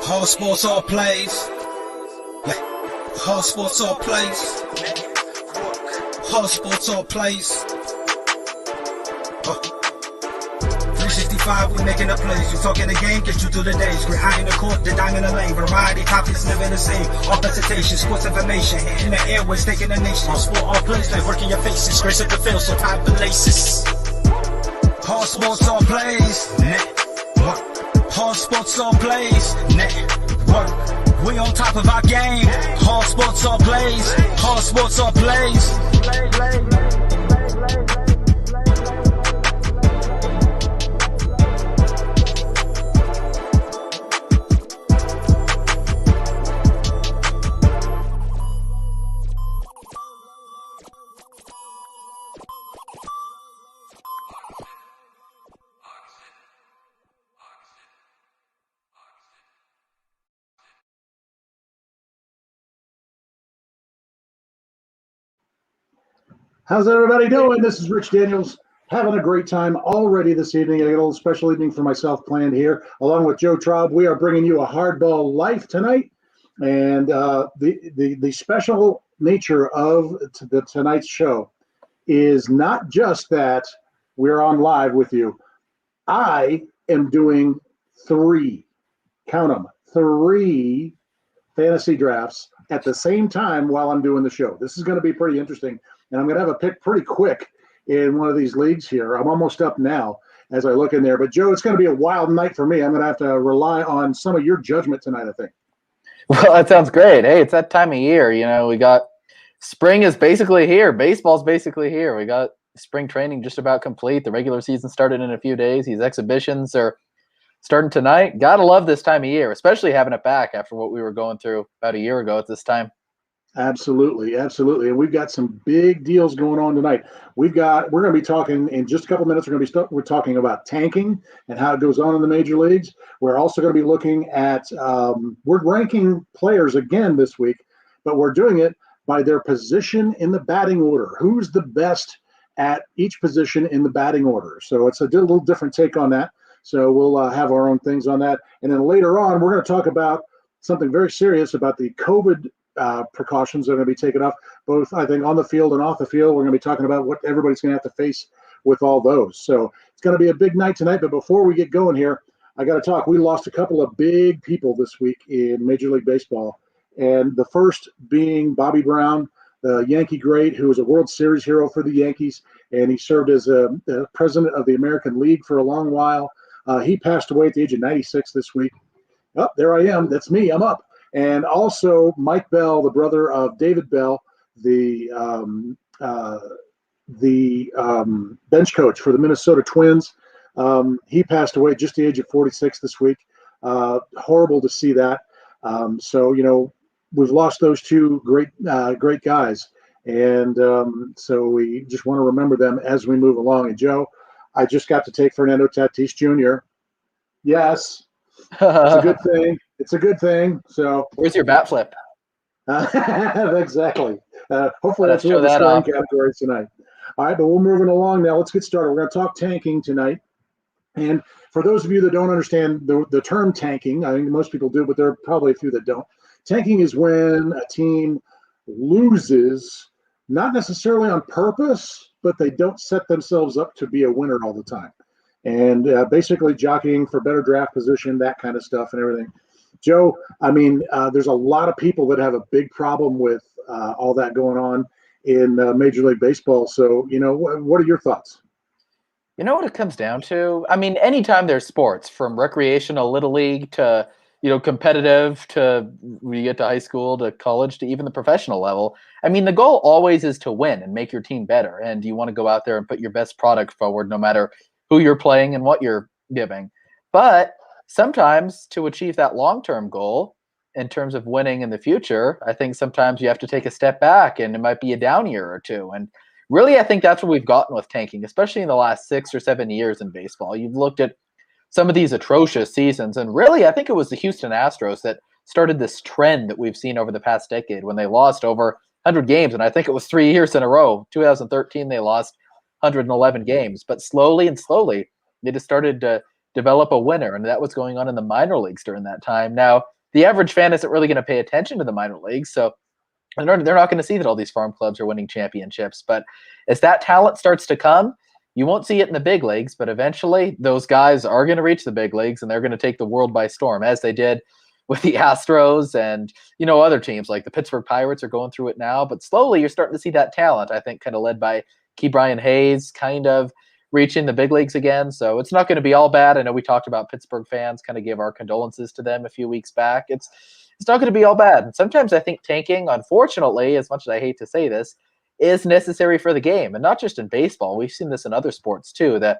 All sports, all plays. Yeah. All sports, all plays. All sports, all plays. 365, we making the plays. You talking the game, get you through the days. We're high in the court, the dime in the lane. Variety, topics, living the same. All presentation, sports information. In the airways, taking the nation. All sport, all plays, like working your faces. Grace at the field, so tie the laces. All sports, all plays. Network. All sports, all plays. Network. We on top of our game. All sports, all plays. All sports, all plays. How's everybody doing? This is Rich Daniels, having a great time already this evening. I got a little special evening for myself planned here, along with Joe Traub. We are bringing you a Hardball Life tonight, and the special nature of tonight's show is not just that we're on live with you. I am doing three fantasy drafts at the same time while I'm doing the show. This is going to be pretty interesting. And I'm going to have a pick pretty quick in one of these leagues here. I'm almost up now as I look in there. But, Joe, it's going to be a wild night for me. I'm going to have to rely on some of your judgment tonight, I think. Well, that sounds great. Hey, it's that time of year. You know, we got spring is basically here. Baseball's basically here. We got spring training just about complete. The regular season started in a few days. These exhibitions are starting tonight. Got to love this time of year, especially having it back after what we were going through about a year ago at this time. Absolutely. And we've got some big deals going on tonight. We're going to be talking in just a couple minutes. We're talking about tanking and how it goes on in the major leagues. We're also going to be looking at we're ranking players again this week, but we're doing it by their position in the batting order. Who's the best at each position in the batting order? So it's a little different take on that. So we'll have our own things on that. And then later on, we're going to talk about something very serious about the COVID precautions that are going to be taken off, both I think on the field and off the field. We're going to be talking about what everybody's going to have to face with all those. So it's going to be a big night tonight. But before we get going here, I got to talk. We lost a couple of big people this week in Major League Baseball, and the first being Bobby Brown, the Yankee great, who was a World Series hero for the Yankees, and he served as the president of the American League for a long while. He passed away at the age of 96 this week. Oh, there I am. That's me. I'm up. And also Mike Bell, the brother of David Bell, the bench coach for the Minnesota Twins. He passed away at just the age of 46 this week. Horrible to see that. So, you know, we've lost those two great guys. And so we just want to remember them as we move along. And, Joe, I just got to take Fernando Tatis Jr. Yes, it's a good thing. It's a good thing. So where's your bat flip? Exactly. Hopefully that's one of the scoring categories tonight. All right, but we're moving along now. Let's get started. We're going to talk tanking tonight. And for those of you that don't understand the term tanking, I think most people do, but there are probably a few that don't. Tanking is when a team loses, not necessarily on purpose, but they don't set themselves up to be a winner all the time. And basically jockeying for better draft position, that kind of stuff and everything. Joe, I mean, there's a lot of people that have a big problem with all that going on in Major League Baseball. So, you know, what are your thoughts? You know what it comes down to? I mean, anytime there's sports, from recreational little league to, you know, competitive to when you get to high school to college to even the professional level, I mean, the goal always is to win and make your team better. And you want to go out there and put your best product forward no matter who you're playing and what you're giving. But sometimes to achieve that long-term goal in terms of winning in the future, I think sometimes you have to take a step back and it might be a down year or two. And really, I think that's what we've gotten with tanking, especially in the last 6 or 7 years in baseball. You've looked at some of these atrocious seasons, and really, I think it was the Houston Astros that started this trend that we've seen over the past decade when they lost over 100 games. And I think it was 3 years in a row. 2013, they lost 111 games. But slowly, they just started to develop a winner. And that was going on in the minor leagues during that time. Now, the average fan isn't really going to pay attention to the minor leagues, so they're not going to see that all these farm clubs are winning championships. But as that talent starts to come, you won't see it in the big leagues, but eventually those guys are going to reach the big leagues and they're going to take the world by storm, as they did with the Astros and, other teams like the Pittsburgh Pirates are going through it now. But slowly you're starting to see that talent, I think, kind of led by Ke'Bryan Hayes, kind of reaching the big leagues again. So it's not going to be all bad. I know we talked about Pittsburgh fans, kind of gave our condolences to them a few weeks back. It's not going to be all bad. And sometimes I think tanking, unfortunately, as much as I hate to say this, is necessary for the game. And not just in baseball. We've seen this in other sports too, that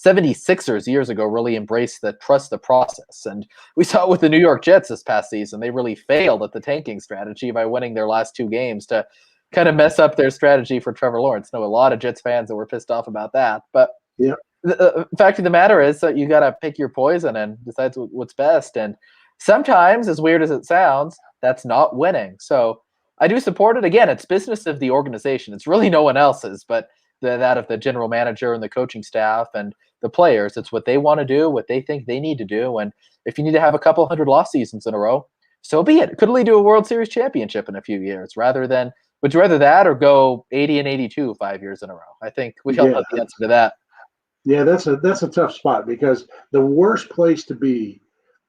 76ers years ago really embraced the trust the process. And we saw it with the New York Jets this past season. They really failed at the tanking strategy by winning their last 2 games to kind of mess up their strategy for Trevor Lawrence. I know a lot of Jets fans that were pissed off about that. But yeah, the fact of the matter is that you got to pick your poison and decide what's best. And sometimes, as weird as it sounds, that's not winning. So I do support it. Again, it's business of the organization. It's really no one else's, but that of the general manager and the coaching staff and the players. It's what they want to do, what they think they need to do. And if you need to have a couple hundred lost seasons in a row, so be it. It could lead to a World Series championship in a few years would you rather that or go 80-82 5 years in a row? I think we all know the answer to that. Yeah, that's a tough spot, because the worst place to be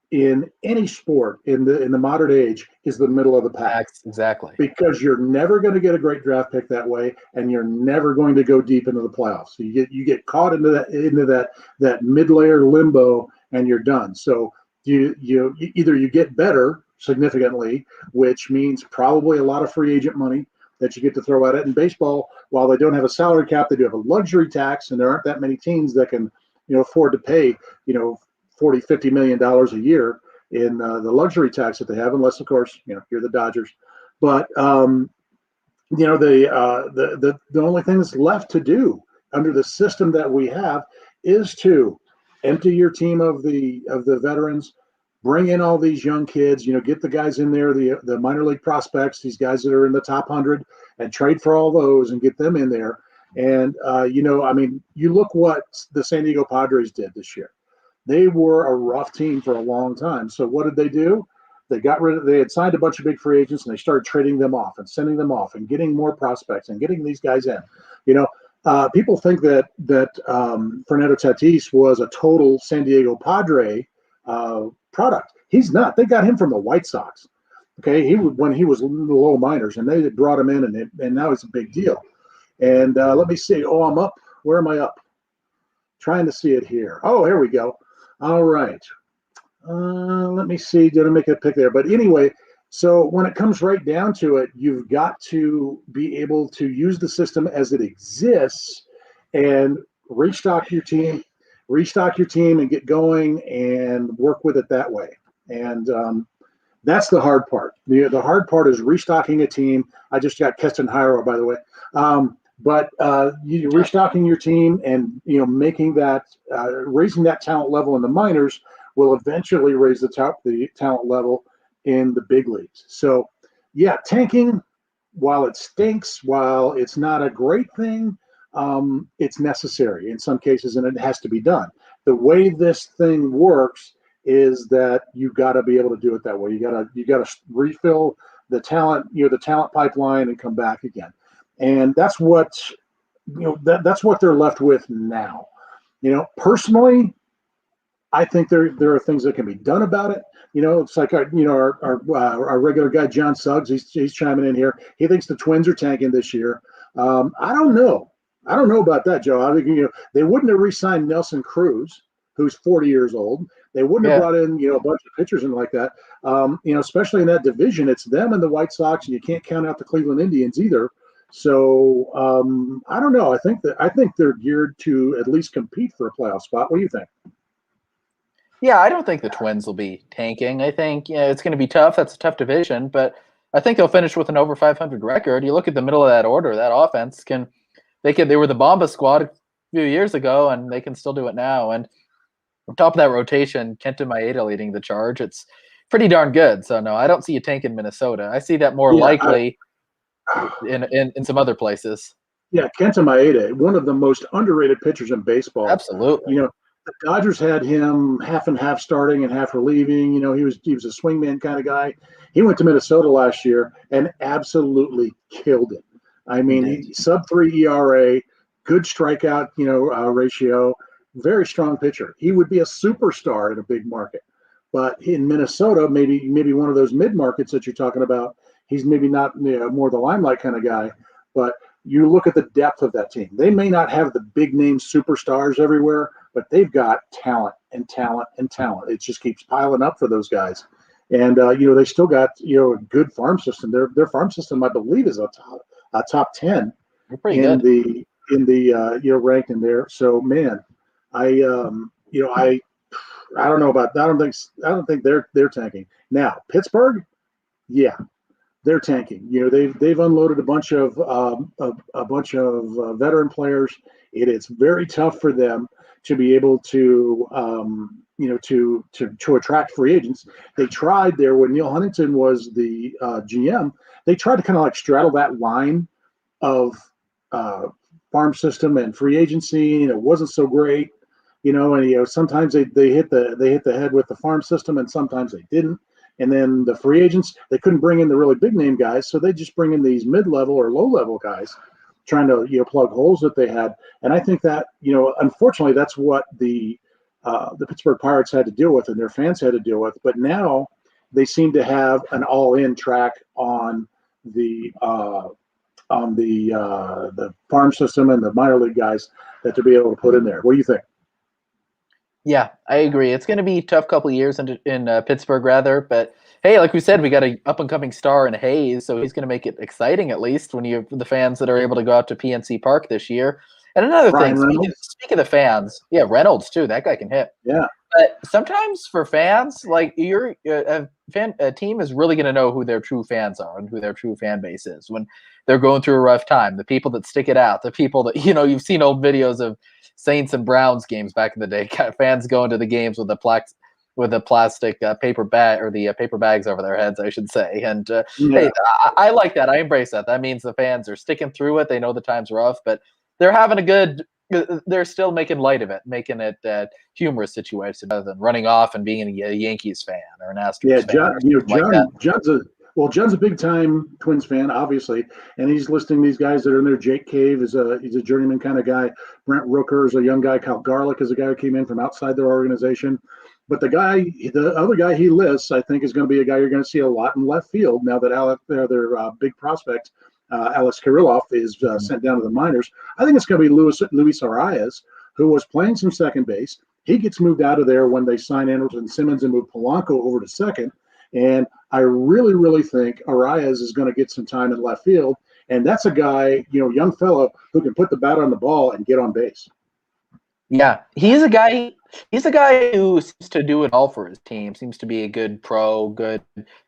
in any sport in the modern age is the middle of the pack. Exactly. Because you're never going to get a great draft pick that way, and you're never going to go deep into the playoffs. So you get caught into that mid-layer limbo, and you're done. So you either you get better significantly, which means probably a lot of free agent money that you get to throw at it. In baseball, while they don't have a salary cap, they do have a luxury tax, and there aren't that many teams that can afford to pay $40-50 million a year in the luxury tax that they have, unless of course you're the Dodgers. But the only thing that's left to do under the system that we have is to empty your team of the veterans, bring in all these young kids, get the guys in there, the minor league prospects, these guys that are in the top 100, and trade for all those and get them in there. And you look what the San Diego Padres did this year. They were a rough team for a long time. So what did they do? They had signed a bunch of big free agents, and they started trading them off and sending them off and getting more prospects and getting these guys in. People think that Fernando Tatis was a total San Diego Padre product. He's not. They got him from the White Sox. Okay, when he was in the low minors, and they brought him in, and now it's a big deal. And let me see. Oh, I'm up. Where am I up? Trying to see it here. Oh, here we go. All right. Let me see. Did I make a pick there? But anyway, so when it comes right down to it, you've got to be able to use the system as it exists and restock your team and get going and work with it that way. And that's the hard part. The hard part is restocking a team. I just got Keston Hiura, by the way. But you restocking your team and making that raising that talent level in the minors will eventually raise the talent level in the big leagues. So yeah, tanking, while it stinks, while it's not a great thing, it's necessary in some cases, and it has to be done. The way this thing works is that you've got to be able to do it that way. You got to refill the talent, the talent pipeline, and come back again. And that's what that's what they're left with now. Personally, I think there are things that can be done about it. It's like our regular guy John Suggs. He's chiming in here. He thinks the Twins are tanking this year. I don't know about that, Joe. I think they wouldn't have re-signed Nelson Cruz, who's 40 years old. They wouldn't have brought in a bunch of pitchers and like that. Especially in that division, it's them and the White Sox, and you can't count out the Cleveland Indians either. So I don't know. I think they're geared to at least compete for a playoff spot. What do you think? Yeah, I don't think the Twins will be tanking. I think it's going to be tough. That's a tough division, but I think they'll finish with an over 500 record. You look at the middle of that order, that offense they were the Bomba squad a few years ago, and they can still do it now. And on top of that rotation, Kenta Maeda leading the charge. It's pretty darn good. So no, I don't see a tank in Minnesota. I see that more likely in some other places. Yeah, Kenta Maeda, one of the most underrated pitchers in baseball. Absolutely. the Dodgers had him half and half starting and half relieving. He was a swingman kind of guy. He went to Minnesota last year and absolutely killed it. I He mean, did. he sub-3 ERA, good strikeout, ratio, very strong pitcher. He would be a superstar in a big market. But in Minnesota, maybe one of those mid markets that you're talking about, he's maybe not more the limelight kind of guy. But you look at the depth of that team. They may not have the big name superstars everywhere, but they've got talent and talent and talent. It just keeps piling up for those guys. And they still got a good farm system. Their farm system, I believe, is a top 10 You're pretty in good. the ranked in there. So man, I don't know about that. I don't think they're tanking. Now Pittsburgh, yeah, they're tanking. They've unloaded a bunch of veteran players. It is very tough for them to be able to to attract free agents. They tried there when Neil Huntington was the GM. They tried to kind of like straddle that line of uh, farm system and free agency, and it wasn't so great. And sometimes they hit the head with the farm system, and sometimes they didn't. And then the free agents, they couldn't bring in the really big name guys, so they just bring in these mid level or low level guys, trying to plug holes that they had. And I think that unfortunately, that's what the Pittsburgh Pirates had to deal with, and their fans had to deal with. But now they seem to have an all in track on the farm system and the minor league guys that to be able to put in there. What do you think? Yeah, I agree. It's going to be a tough couple of years in Pittsburgh, rather. But hey, like we said, we got an up and coming star in Hayes, so he's going to make it exciting at least when you have the fans that are able to go out to PNC Park this year. And another Ryan thing, Reynolds? speaking of the fans, yeah, Reynolds too. That guy can hit. Yeah. But sometimes for fans, like a team is really going to know who their true fans are and who their true fan base is when they're going through a rough time. The people that stick it out, the people that you've seen old videos of Saints and Browns games back in the day. Fans going to the games with the plastic paper bag or the paper bags over their heads, I should say. And hey, I like that. I embrace that. That means the fans are sticking through it. They know the time's rough, but they're having a good. They're still making light of it, making it humorous situation rather than running off and being a Yankees fan or an Astros fan. John's a big time Twins fan, obviously, and he's listing these guys that are in there. Jake Cave he's a journeyman kind of guy. Brent Rooker is a young guy. Kyle Garlick is a guy who came in from outside their organization. But the other guy he lists, I think, is going to be a guy you're going to see a lot in left field now that their big prospect, Alex Kirilloff, is sent down to the minors. I think it's going to be Luis Arias, who was playing some second base. He gets moved out of there when they sign Anderson Simmons and move Polanco over to second. And I really, really think Arias is going to get some time in left field. And that's a guy, young fellow who can put the bat on the ball and get on base. Yeah, he's a guy who seems to do it all for his team. Seems to be a good pro, good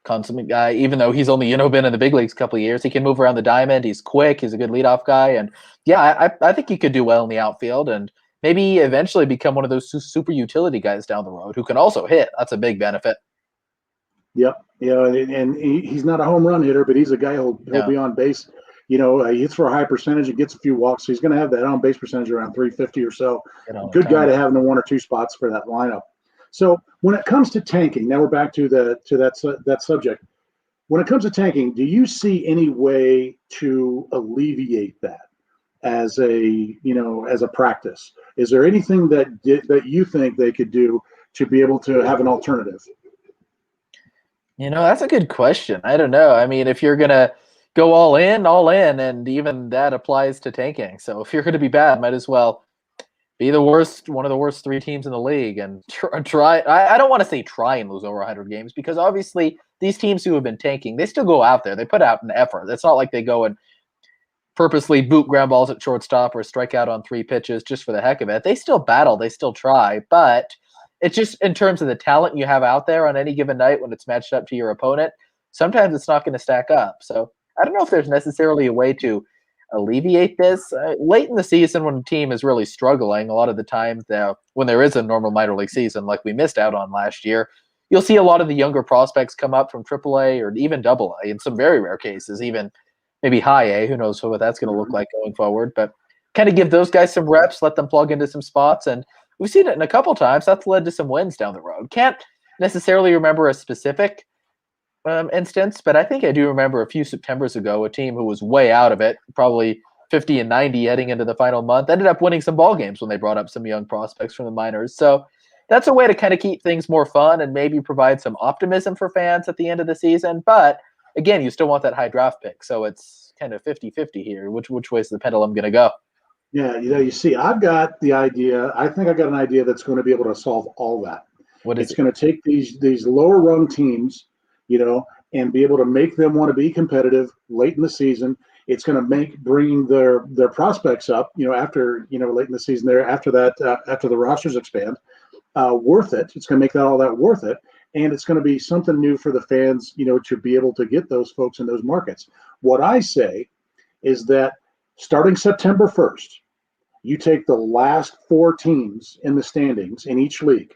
consummate guy. Even though he's only been in the big leagues a couple of years, he can move around the diamond. He's quick. He's a good leadoff guy, and yeah, I think he could do well in the outfield and maybe eventually become one of those super utility guys down the road who can also hit. That's a big benefit. Yep, and he's not a home run hitter, but he's a guy who'll be on base. He hits for a high percentage and gets a few walks, so he's going to have that on base percentage around 350 or so. Good guy to have in the one or two spots for that lineup. So when it comes to tanking, now we're back to that subject. When it comes to tanking, do you see any way to alleviate that as a practice? Is there anything that you think they could do to be able to have an alternative? That's a good question. I don't know. I mean, if you're gonna go all in, and even that applies to tanking. So if you're going to be bad, might as well be one of the worst three teams in the league, and try. I don't want to say try and lose over 100 games, because obviously these teams who have been tanking, they still go out there. They put out an effort. It's not like they go and purposely boot ground balls at shortstop or strike out on 3 pitches just for the heck of it. They still battle. They still try, but it's just in terms of the talent you have out there on any given night when it's matched up to your opponent, sometimes it's not going to stack up. So I don't know if there's necessarily a way to alleviate this. Late in the season, when a team is really struggling, a lot of the time when there is a normal minor league season like we missed out on last year, you'll see a lot of the younger prospects come up from AAA or even AA, in some very rare cases, even maybe high A. Who knows what that's going to look like going forward. But kind of give those guys some reps, let them plug into some spots, and we've seen it in a couple times. That's led to some wins down the road. Can't necessarily remember a specific instance, but I think I do remember a few Septembers ago, a team who was way out of it, probably 50 and 90 heading into the final month, ended up winning some ball games when they brought up some young prospects from the minors. So that's a way to kind of keep things more fun and maybe provide some optimism for fans at the end of the season. But again, you still want that high draft pick. So it's kind of 50-50 here. Which way's the pendulum going to go? Yeah, you see, I've got the idea. I think I've got an idea that's going to be able to solve all that. What is it's going to take these lower rung teams, and be able to make them want to be competitive late in the season. It's going to make bringing their prospects up, after late in the season there, after that, after the rosters expand, worth it. It's going to make all that worth it, and it's going to be something new for the fans, to be able to get those folks in those markets. What I say is that starting September 1st, you take the last 4 teams in the standings in each league.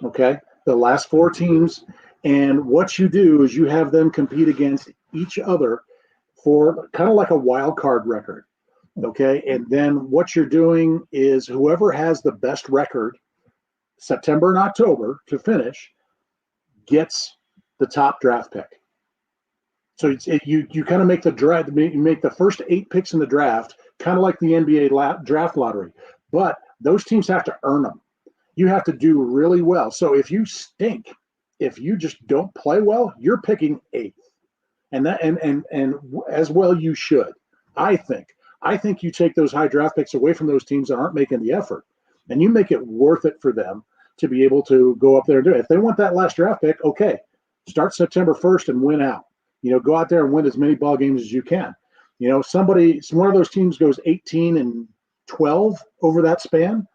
Okay, the last 4 teams, and what you do is you have them compete against each other for kind of like a wild card record. Okay, and then what you're doing is whoever has the best record September and October to finish gets the top draft pick. So you kind of make the draft, you make the first 8 picks in the draft kind of like the NBA draft lottery, but those teams have to earn them. You have to do really well. So if you stink, if you just don't play well, you're picking 8th, and that and as well you should. I think you take those high draft picks away from those teams that aren't making the effort, and you make it worth it for them to be able to go up there and do it. If they want that last draft pick, okay, start September 1st and win out. Go out there and win as many ball games as you can. One of those teams goes 18-12 over that span.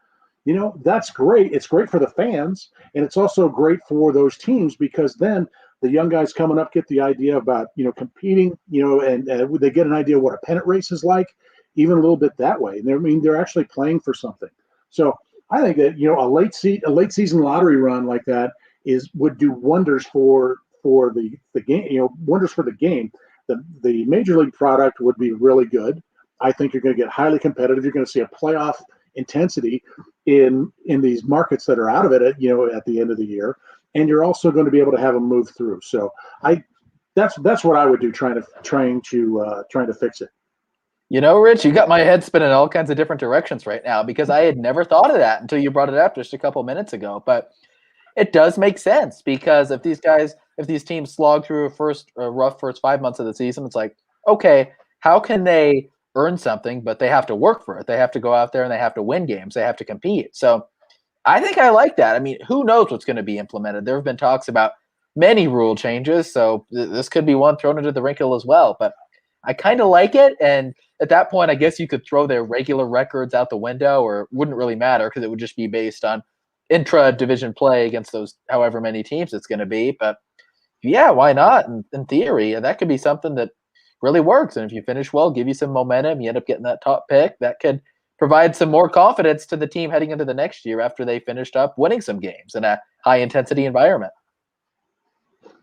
That's great. It's great for the fans, and it's also great for those teams because then the young guys coming up get the idea about, competing, and they get an idea of what a pennant race is like, even a little bit that way. And they're actually playing for something. So I think that, a late season lottery run like that would do wonders for the game, wonders for the game. The major league product would be really good. I think you're going to get highly competitive. You're going to see a playoff intensity in these markets that are out of it at the end of the year, and you're also going to be able to have them move through. So that's what I would do, trying to fix it. Rich, you got my head spinning in all kinds of different directions right now because I had never thought of that until you brought it up just a couple minutes ago. But it does make sense because if these teams slog through a rough first 5 months of the season, it's like, okay, how can they earn something, but they have to work for it. They have to go out there and they have to win games. They have to compete. So I think I like that. I mean, who knows what's going to be implemented? There have been talks about many rule changes, so this could be one thrown into the wrinkle as well. But I kind of like it, and at that point, I guess you could throw their regular records out the window, or it wouldn't really matter because it would just be based on intra-division play against those however many teams it's going to be. But yeah, why not? In theory, that could be something that really works. And if you finish well, give you some momentum, you end up getting that top pick, that could provide some more confidence to the team heading into the next year after they finished up winning some games in a high-intensity environment.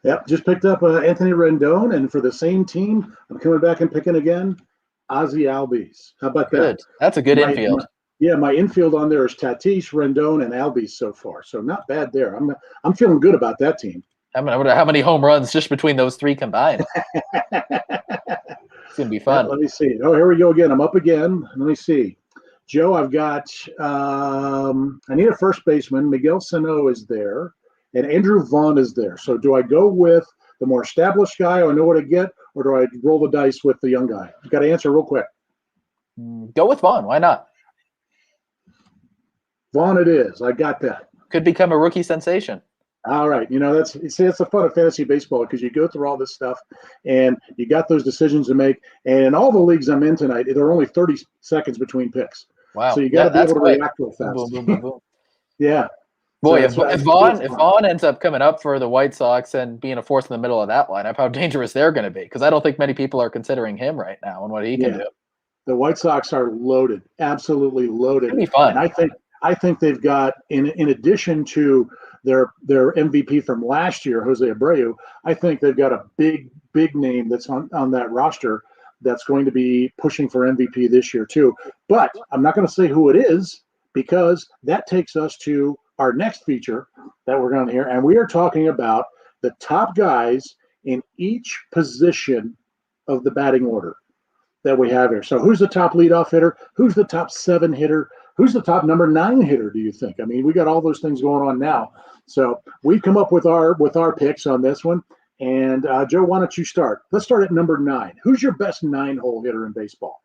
Yep, just picked up Anthony Rendon, and for the same team, I'm coming back and picking again Ozzie Albies. How about that? That's a good infield. My infield on there is Tatis, Rendon, and Albies so far. So not bad there. I'm feeling good about that team. How many home runs just between those 3 combined? It's going to be fun. Let me see. Oh, here we go again. I'm up again. Let me see. Joe, I've got I need a first baseman. Miguel Sano is there, and Andrew Vaughn is there. So do I go with the more established guy I know what to get, or do I roll the dice with the young guy? You've got to answer real quick. Go with Vaughn. Why not? Vaughn it is. I got that. Could become a rookie sensation. All right. That's the fun of fantasy baseball because you go through all this stuff and you got those decisions to make. And in all the leagues I'm in tonight, there are only 30 seconds between picks. Wow. So you got to be able to react real fast. Boom, boom, boom, boom. Yeah. Boy, so if Vaughn ends up coming up for the White Sox and being a fourth in the middle of that lineup, how dangerous they're going to be? Because I don't think many people are considering him right now and what he can do. The White Sox are loaded, absolutely loaded. It'll be fun. And I think they've got, in addition to their MVP from last year, Jose Abreu, I think they've got a big name that's on that roster that's going to be pushing for MVP this year too. But I'm not going to say who it is because that takes us to our next feature that we're going to hear. And we are talking about the top guys in each position of the batting order that we have here. So who's the top leadoff hitter? Who's the top 7 hitter? Who's the top number 9 hitter, do you think? I mean, we got all those things going on now. So we've come up with our picks on this one. And Joe, why don't you start? Let's start at number 9. Who's your best 9-hole hitter in baseball?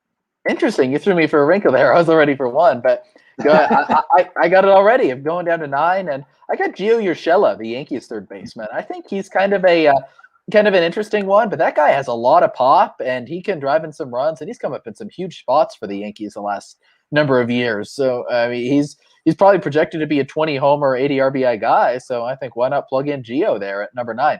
Interesting. You threw me for a wrinkle there. I was already for one, but I got it already. I'm going down to 9, and I got Gio Urshela, the Yankees third baseman. I think he's kind of an interesting one, but that guy has a lot of pop, and he can drive in some runs, and he's come up in some huge spots for the Yankees the last number of years. So I mean, he's probably projected to be a 20 homer, 80 RBI guy. So I think why not plug in Gio there at number 9?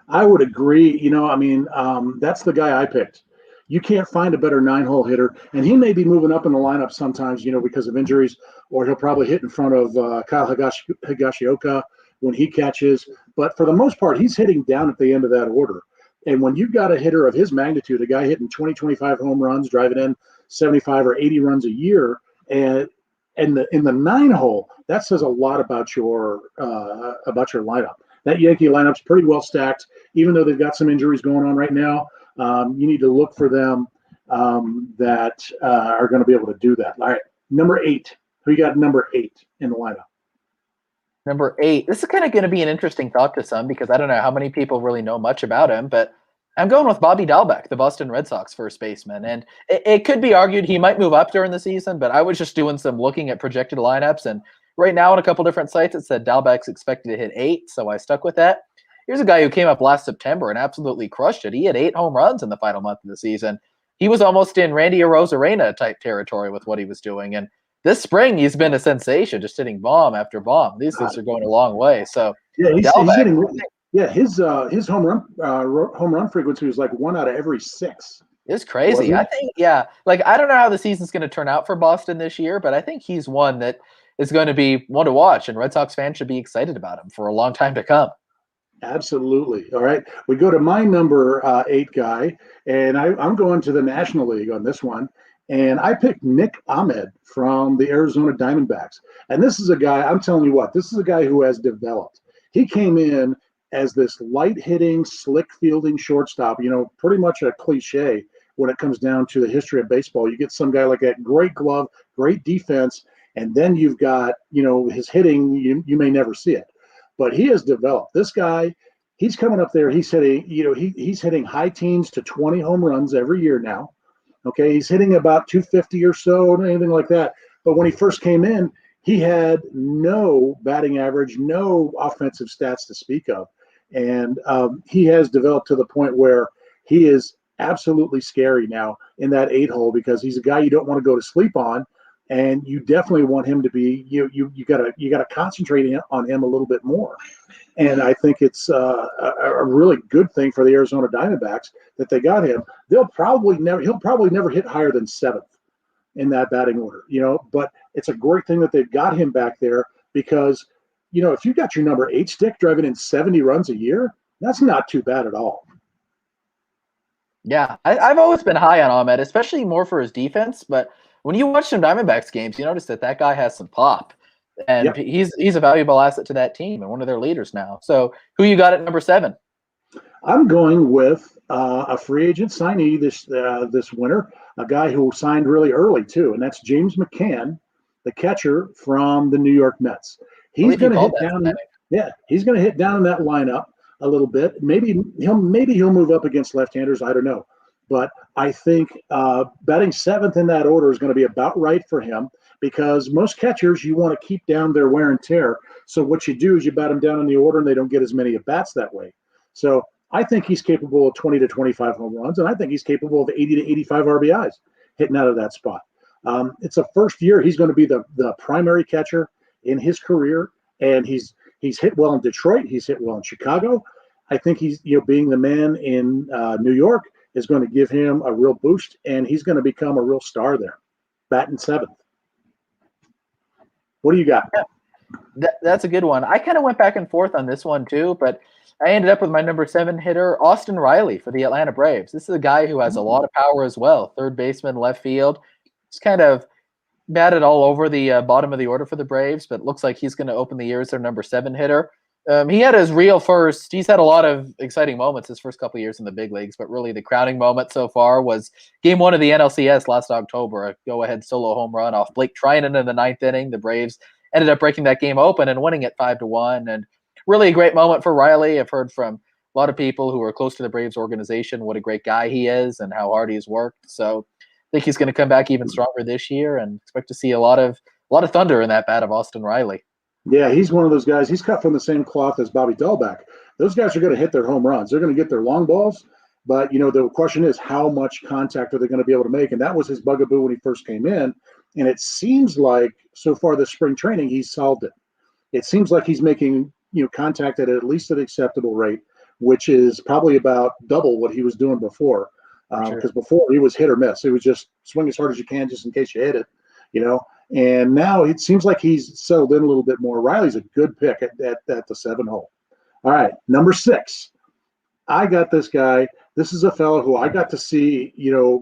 I would agree. That's the guy I picked. You can't find a better 9-hole hitter, and he may be moving up in the lineup sometimes, because of injuries, or he'll probably hit in front of Kyle Higashioka when he catches. But for the most part, he's hitting down at the end of that order. And when you've got a hitter of his magnitude, a guy hitting 20, 25 home runs, driving in 75 or 80 runs a year, and in the 9-hole, that says a lot about your lineup. That Yankee lineup's pretty well stacked, even though they've got some injuries going on right now. You need to look for them that are going to be able to do that. All right, number 8. Who you got number 8 in the lineup? Number 8. This is kind of going to be an interesting thought to some because I don't know how many people really know much about him, but I'm going with Bobby Dalbec, the Boston Red Sox first baseman. And it could be argued he might move up during the season, but I was just doing some looking at projected lineups, and right now on a couple different sites it said Dalbec's expected to hit 8, so I stuck with that. Here's a guy who came up last September and absolutely crushed it. He had 8 home runs in the final month of the season. He was almost in Randy Arozarena type territory with what he was doing. And this spring, he's been a sensation, just hitting bomb after bomb. These things are going a long way. So yeah, he's hitting. Yeah, his home run frequency was like 1 out of every 6. It's crazy. I think, I don't know how the season's going to turn out for Boston this year, but I think he's one that is going to be one to watch, and Red Sox fans should be excited about him for a long time to come. Absolutely. All right. We go to my number 8 guy, and I'm going to the National League on this one. And I picked Nick Ahmed from the Arizona Diamondbacks. And this is a guy, I'm telling you what, this is a guy who has developed. He came in as this light-hitting, slick-fielding shortstop, pretty much a cliche when it comes down to the history of baseball. You get some guy like that, great glove, great defense, and then you've got, his hitting, you may never see it. But he has developed. This guy, he's coming up there. He's hitting, he's hitting high teens to 20 home runs every year now. Okay, he's hitting about 250 or so, anything like that. But when he first came in, he had no batting average, no offensive stats to speak of. And he has developed to the point where he is absolutely scary now in that 8-hole because he's a guy you don't want to go to sleep on. And you definitely want him to be you gotta concentrate on him a little bit more, and I think it's a really good thing for the Arizona Diamondbacks that they got him. He'll probably never hit higher than 7th in that batting order, But it's a great thing that they've got him back there because if you got your number 8 stick driving in 70 runs a year, that's not too bad at all. Yeah, I've always been high on Ahmed, especially more for his defense, but when you watch some Diamondbacks games, you notice that guy has some pop, and yep. He's a valuable asset to that team and one of their leaders now. So who you got at number 7? I'm going with a free agent signee this winter, a guy who signed really early too, and that's James McCann, the catcher from the New York Mets. He's going to hit down. He's going to hit down in that lineup a little bit. Maybe he'll move up against left-handers. I don't know. But I think batting 7th in that order is going to be about right for him because most catchers, you want to keep down their wear and tear. So what you do is you bat them down in the order and they don't get as many at-bats that way. So I think he's capable of 20 to 25 home runs, and I think he's capable of 80 to 85 RBIs hitting out of that spot. It's a first year. He's going to be the primary catcher in his career, and he's hit well in Detroit. He's hit well in Chicago. I think he's being the man in New York is going to give him a real boost, and he's going to become a real star there, batting 7th. What do you got? That's a good one. I kind of went back and forth on this one too, but I ended up with my number 7 hitter, Austin Riley for the Atlanta Braves. This is a guy who has a lot of power as well. Third baseman, left field. He's kind of batted all over the bottom of the order for the Braves, but looks like he's going to open the year as their number 7 hitter. He had his real first. He's had a lot of exciting moments his first couple of years in the big leagues, but really the crowning moment so far was Game 1 of the NLCS last October. A go-ahead solo home run off Blake Trinan in the 9th inning. The Braves ended up breaking that game open and winning it 5-1. And really a great moment for Riley. I've heard from a lot of people who are close to the Braves organization what a great guy he is and how hard he's worked. So I think he's going to come back even stronger this year, and expect to see a lot of thunder in that bat of Austin Riley. Yeah, he's one of those guys. He's cut from the same cloth as Bobby Dahlbeck. Those guys are going to hit their home runs. They're going to get their long balls, but the question is how much contact are they going to be able to make? And that was his bugaboo when he first came in. And it seems like so far this spring training he's solved it. It seems like he's making contact at least an acceptable rate, which is probably about double what he was doing before. Because before he was hit or miss. It was just swing as hard as you can just in case you hit it, And now it seems like he's settled in a little bit more. Riley's a good pick at the 7 hole. All right, number 6. I got this guy. This is a fellow who I got to see,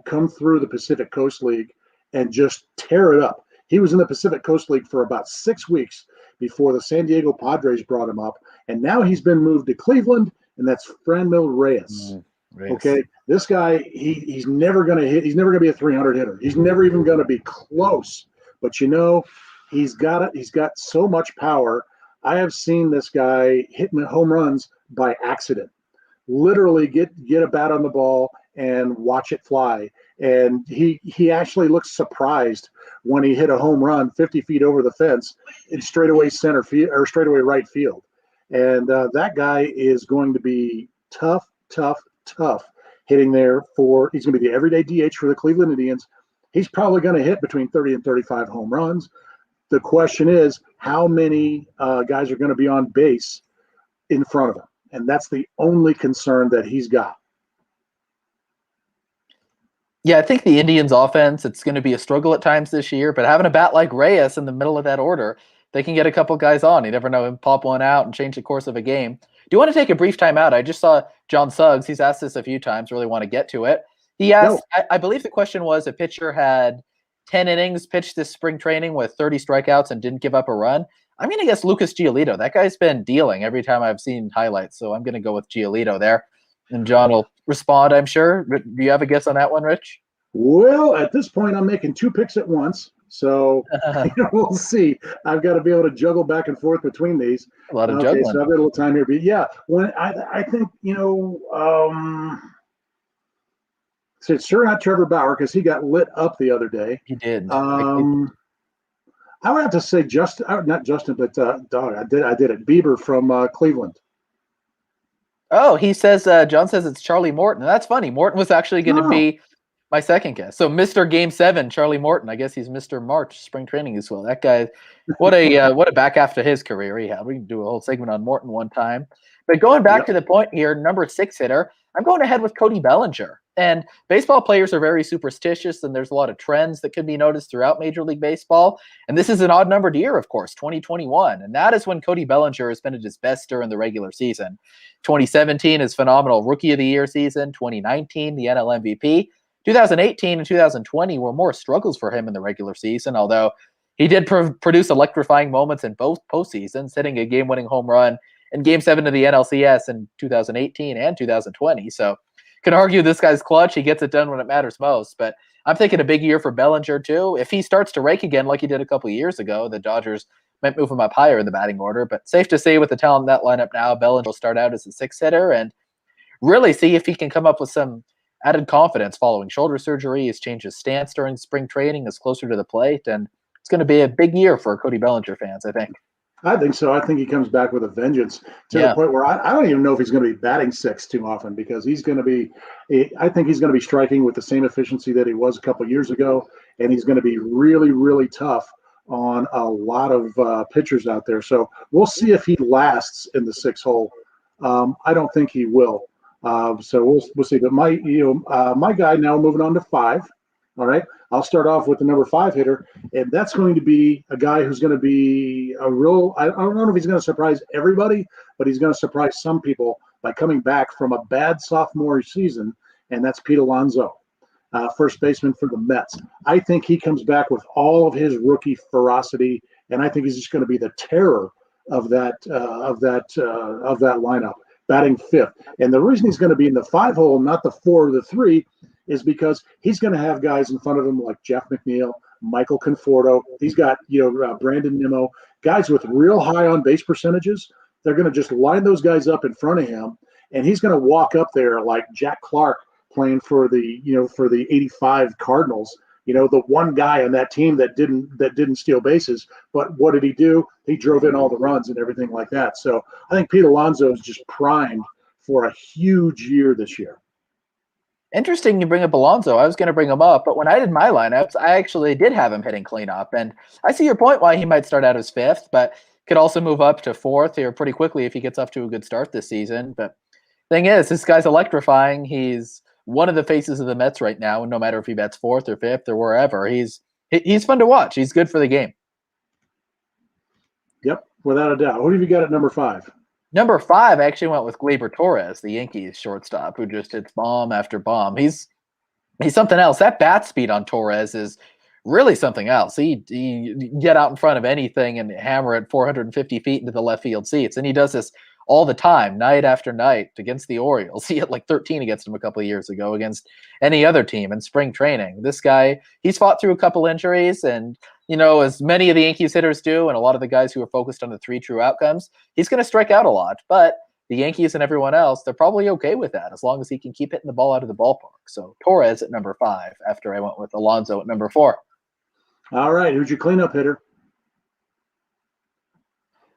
come through the Pacific Coast League and just tear it up. He was in the Pacific Coast League for about 6 weeks before the San Diego Padres brought him up. And now he's been moved to Cleveland, and that's Franmil Reyes. Okay, this guy, he's never going to hit. He's never going to be a 300 hitter. He's never even going to be close. But he's got so much power. I have seen this guy hit home runs by accident. Literally get a bat on the ball and watch it fly. And he actually looks surprised when he hit a home run 50 feet over the fence in straightaway center field or straightaway right field. And that guy is going to be tough hitting there he's going to be the everyday DH for the Cleveland Indians. He's probably going to hit between 30 and 35 home runs. The question is how many guys are going to be on base in front of him. And that's the only concern that he's got. Yeah, I think the Indians offense, it's going to be a struggle at times this year, but having a bat like Reyes in the middle of that order, they can get a couple guys on. You never know, him pop one out and change the course of a game. Do you want to take a brief time out? I just saw John Suggs. He's asked this a few times, really want to get to it. He asked, I believe the question was, a pitcher had 10 innings pitched this spring training with 30 strikeouts and didn't give up a run. I'm going to guess Lucas Giolito. That guy's been dealing every time I've seen highlights, so I'm going to go with Giolito there. And John will respond, I'm sure. Do you have a guess on that one, Rich? Well, at this point, I'm making 2 picks at once. So we'll see. I've got to be able to juggle back and forth between these. A lot of juggling. So I've got a little time here. But yeah, when I think, so it's sure not Trevor Bauer because he got lit up the other day. He did. I would have to say not Justin, but I did it. Bieber from Cleveland. Oh, he says, John says it's Charlie Morton. And that's funny. Morton was actually going to be my second guess. So Mr. Game 7, Charlie Morton. I guess he's Mr. March spring training as well. That guy, what a back half to his career he had. We can do a whole segment on Morton one time. But going back to the point here, number 6 hitter, I'm going ahead with Cody Bellinger. And baseball players are very superstitious, and there's a lot of trends that could be noticed throughout Major League Baseball. And this is an odd-numbered year, of course, 2021. And that is when Cody Bellinger has been at his best during the regular season. 2017 is phenomenal Rookie of the Year season. 2019, the NL MVP. 2018 and 2020 were more struggles for him in the regular season, although he did produce electrifying moments in both postseasons, hitting a game-winning home run in Game 7 of the NLCS in 2018 and 2020. So can argue this guy's clutch. He gets it done when it matters most. But I'm thinking a big year for Bellinger, too. If he starts to rake again like he did a couple of years ago, the Dodgers might move him up higher in the batting order. But safe to say with the talent in that lineup now, Bellinger will start out as a 6 hitter and really see if he can come up with some added confidence following shoulder surgery. He's changed his stance during spring training, is closer to the plate, and it's going to be a big year for Cody Bellinger fans, I think. I think so. I think he comes back with a vengeance to the point where I don't even know if he's going to be batting 6 too often because he's going to be – I think he's going to be striking with the same efficiency that he was a couple of years ago, and he's going to be really, really tough on a lot of pitchers out there. So we'll see if he lasts in the 6 hole. I don't think he will. So we'll see. But my guy now moving on to 5. All right. I'll start off with the number 5 hitter, and that's going to be a guy who's going to be a real – I don't know if he's going to surprise everybody, but he's going to surprise some people by coming back from a bad sophomore season, and that's Pete Alonso. first baseman for the Mets. I think he comes back with all of his rookie ferocity, and I think he's just going to be the terror of that lineup, batting fifth. And the reason he's going to be in the 5 hole, not the 4 or the 3, is because he's going to have guys in front of him like Jeff McNeil, Michael Conforto. He's got Brandon Nimmo, guys with real high on base percentages. They're going to just line those guys up in front of him, and he's going to walk up there like Jack Clark playing for the '85 Cardinals. The one guy on that team that didn't steal bases, but what did he do? He drove in all the runs and everything like that. So I think Pete Alonso is just primed for a huge year this year. Interesting you bring up Alonso. I was going to bring him up, but when I did my lineups, I actually did have him hitting cleanup. And I see your point why he might start out as 5th, but could also move up to 4th here pretty quickly if he gets off to a good start this season. But thing is, this guy's electrifying. He's one of the faces of the Mets right now, and no matter if he bats 4th or 5th or wherever, he's fun to watch. He's good for the game. Yep, without a doubt. Who have you got at number 5? Number 5, I actually went with Gleyber Torres, the Yankees shortstop, who just hits bomb after bomb. He's something else. That bat speed on Torres is really something else. He get out in front of anything and hammer it 450 feet into the left field seats, and he does this all the time, night after night, against the Orioles. He hit like 13 against them a couple of years ago against any other team in spring training. This guy, he's fought through a couple injuries, and as many of the Yankees hitters do, and a lot of the guys who are focused on the 3 true outcomes, he's going to strike out a lot. But the Yankees and everyone else, they're probably okay with that as long as he can keep hitting the ball out of the ballpark. So Torres at number 5 after I went with Alonso at number 4. All right, who'd you cleanup hitter?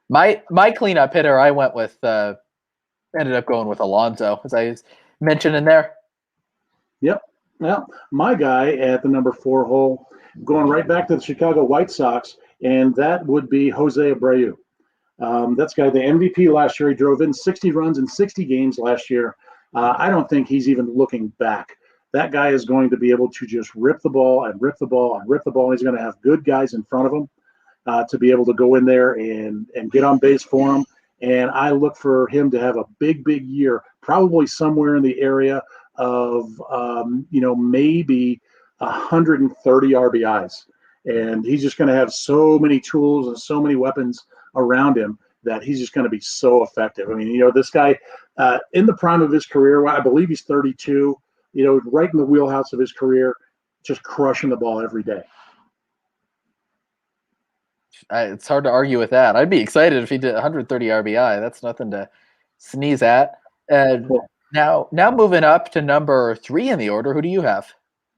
My cleanup hitter, I went with ended up going with Alonso, as I mentioned in there. Yep. Well, my guy at the number 4 hole, going right back to the Chicago White Sox, and that would be Jose Abreu. That's guy, the MVP last year. He drove in 60 runs in 60 games last year. I don't think he's even looking back. That guy is going to be able to just rip the ball and rip the ball and rip the ball. He's going to have good guys in front of him to be able to go in there and get on base for him. And I look for him to have a big, big year, probably somewhere in the area of, maybe 130 RBIs. And he's just going to have so many tools and so many weapons around him that he's just going to be so effective. I mean, this guy in the prime of his career, I believe he's 32, right in the wheelhouse of his career, just crushing the ball every day. It's hard to argue with that. I'd be excited if he did 130 RBI. That's nothing to sneeze at. Cool. Now moving up to number 3 in the order, who do you have?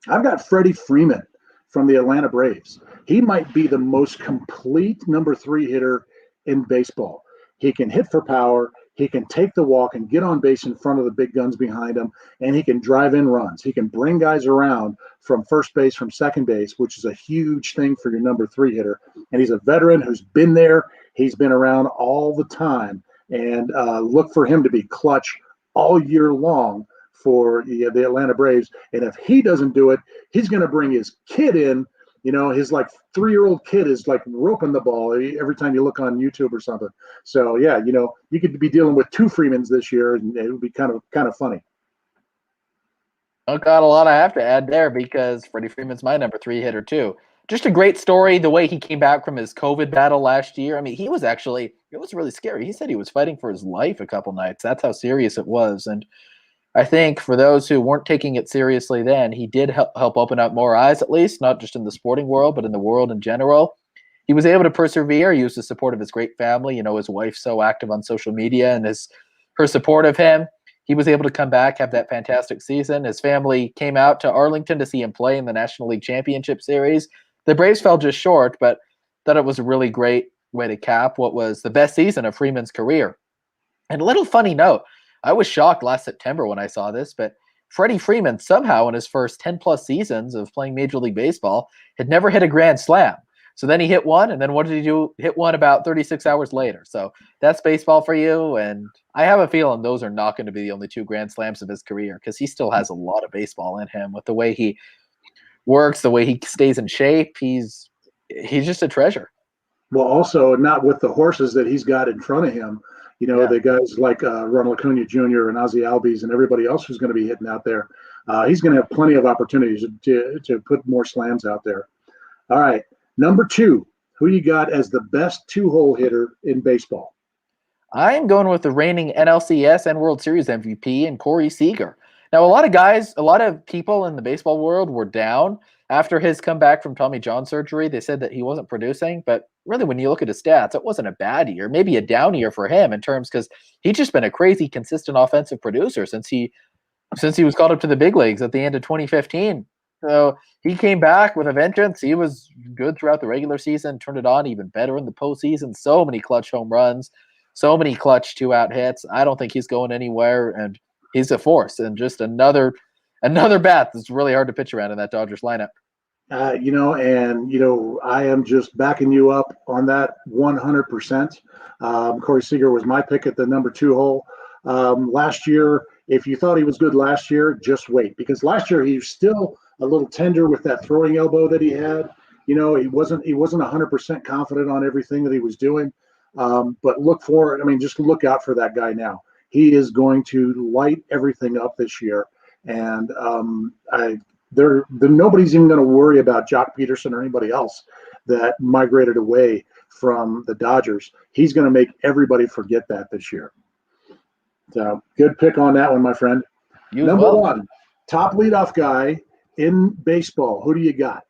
I've got Freddie Freeman from the Atlanta Braves. He might be the most complete number 3 hitter in baseball. He can hit for power. He can take the walk and get on base in front of the big guns behind him, and he can drive in runs. He can bring guys around from first base, from second base, which is a huge thing for your number 3 hitter. And he's a veteran who's been there. He's been around all the time. And look for him to be clutch all year long for the Atlanta Braves. And if he doesn't do it, he's going to bring his kid in. His 3-year-old kid is roping the ball every time you look on YouTube or something. So yeah, you could be dealing with 2 Freemans this year, and it would be kind of funny. I've got a lot I have to add there because Freddie Freeman's my number 3 hitter too. Just a great story, the way he came back from his COVID battle last year. I mean, it was really scary. He said he was fighting for his life a couple nights. That's how serious it was. And I think for those who weren't taking it seriously then, he did help open up more eyes, at least, not just in the sporting world, but in the world in general. He was able to persevere, use the support of his great family. His wife's so active on social media and her support of him. He was able to come back, have that fantastic season. His family came out to Arlington to see him play in the National League Championship Series. The Braves fell just short, but thought it was a really great way to cap what was the best season of Freeman's career. And a little funny note, I was shocked last September when I saw this, but Freddie Freeman somehow in his first 10-plus seasons of playing Major League Baseball had never hit a grand slam. So then he hit one, and then what did he do? Hit one about 36 hours later. So that's baseball for you, and I have a feeling those are not going to be the only 2 grand slams of his career because he still has a lot of baseball in him with the way he works, the way he stays in shape. He's just a treasure. Well, also not with the horses that he's got in front of him. The guys like Ronald Acuna Jr. and Ozzie Albies and everybody else who's going to be hitting out there. He's going to have plenty of opportunities to put more slams out there. All right, number 2, who you got as the best 2-hole hitter in baseball? I'm going with the reigning NLCS and World Series MVP and Corey Seager. Now, a lot of people in the baseball world were down after his comeback from Tommy John surgery. They said that he wasn't producing, but really, when you look at his stats, it wasn't a bad year, maybe a down year for him in terms because he's just been a crazy consistent offensive producer since he was called up to the big leagues at the end of 2015. So he came back with a vengeance. He was good throughout the regular season, turned it on even better in the postseason. So many clutch home runs, so many clutch 2-out hits. I don't think he's going anywhere, and he's a force and just another bat that's really hard to pitch around in that Dodgers lineup. I am just backing you up on that 100%. Corey Seager was my pick at the number 2 hole. Last year, if you thought he was good last year, just wait, because last year he was still a little tender with that throwing elbow that he had. He wasn't 100% confident on everything that he was doing. But just look out for that guy now. He is going to light everything up this year, and nobody's even going to worry about Jock Peterson or anybody else that migrated away from the Dodgers. He's going to make everybody forget that this year. So good pick on that one, my friend. Number 1, top leadoff guy in baseball. Who do you got?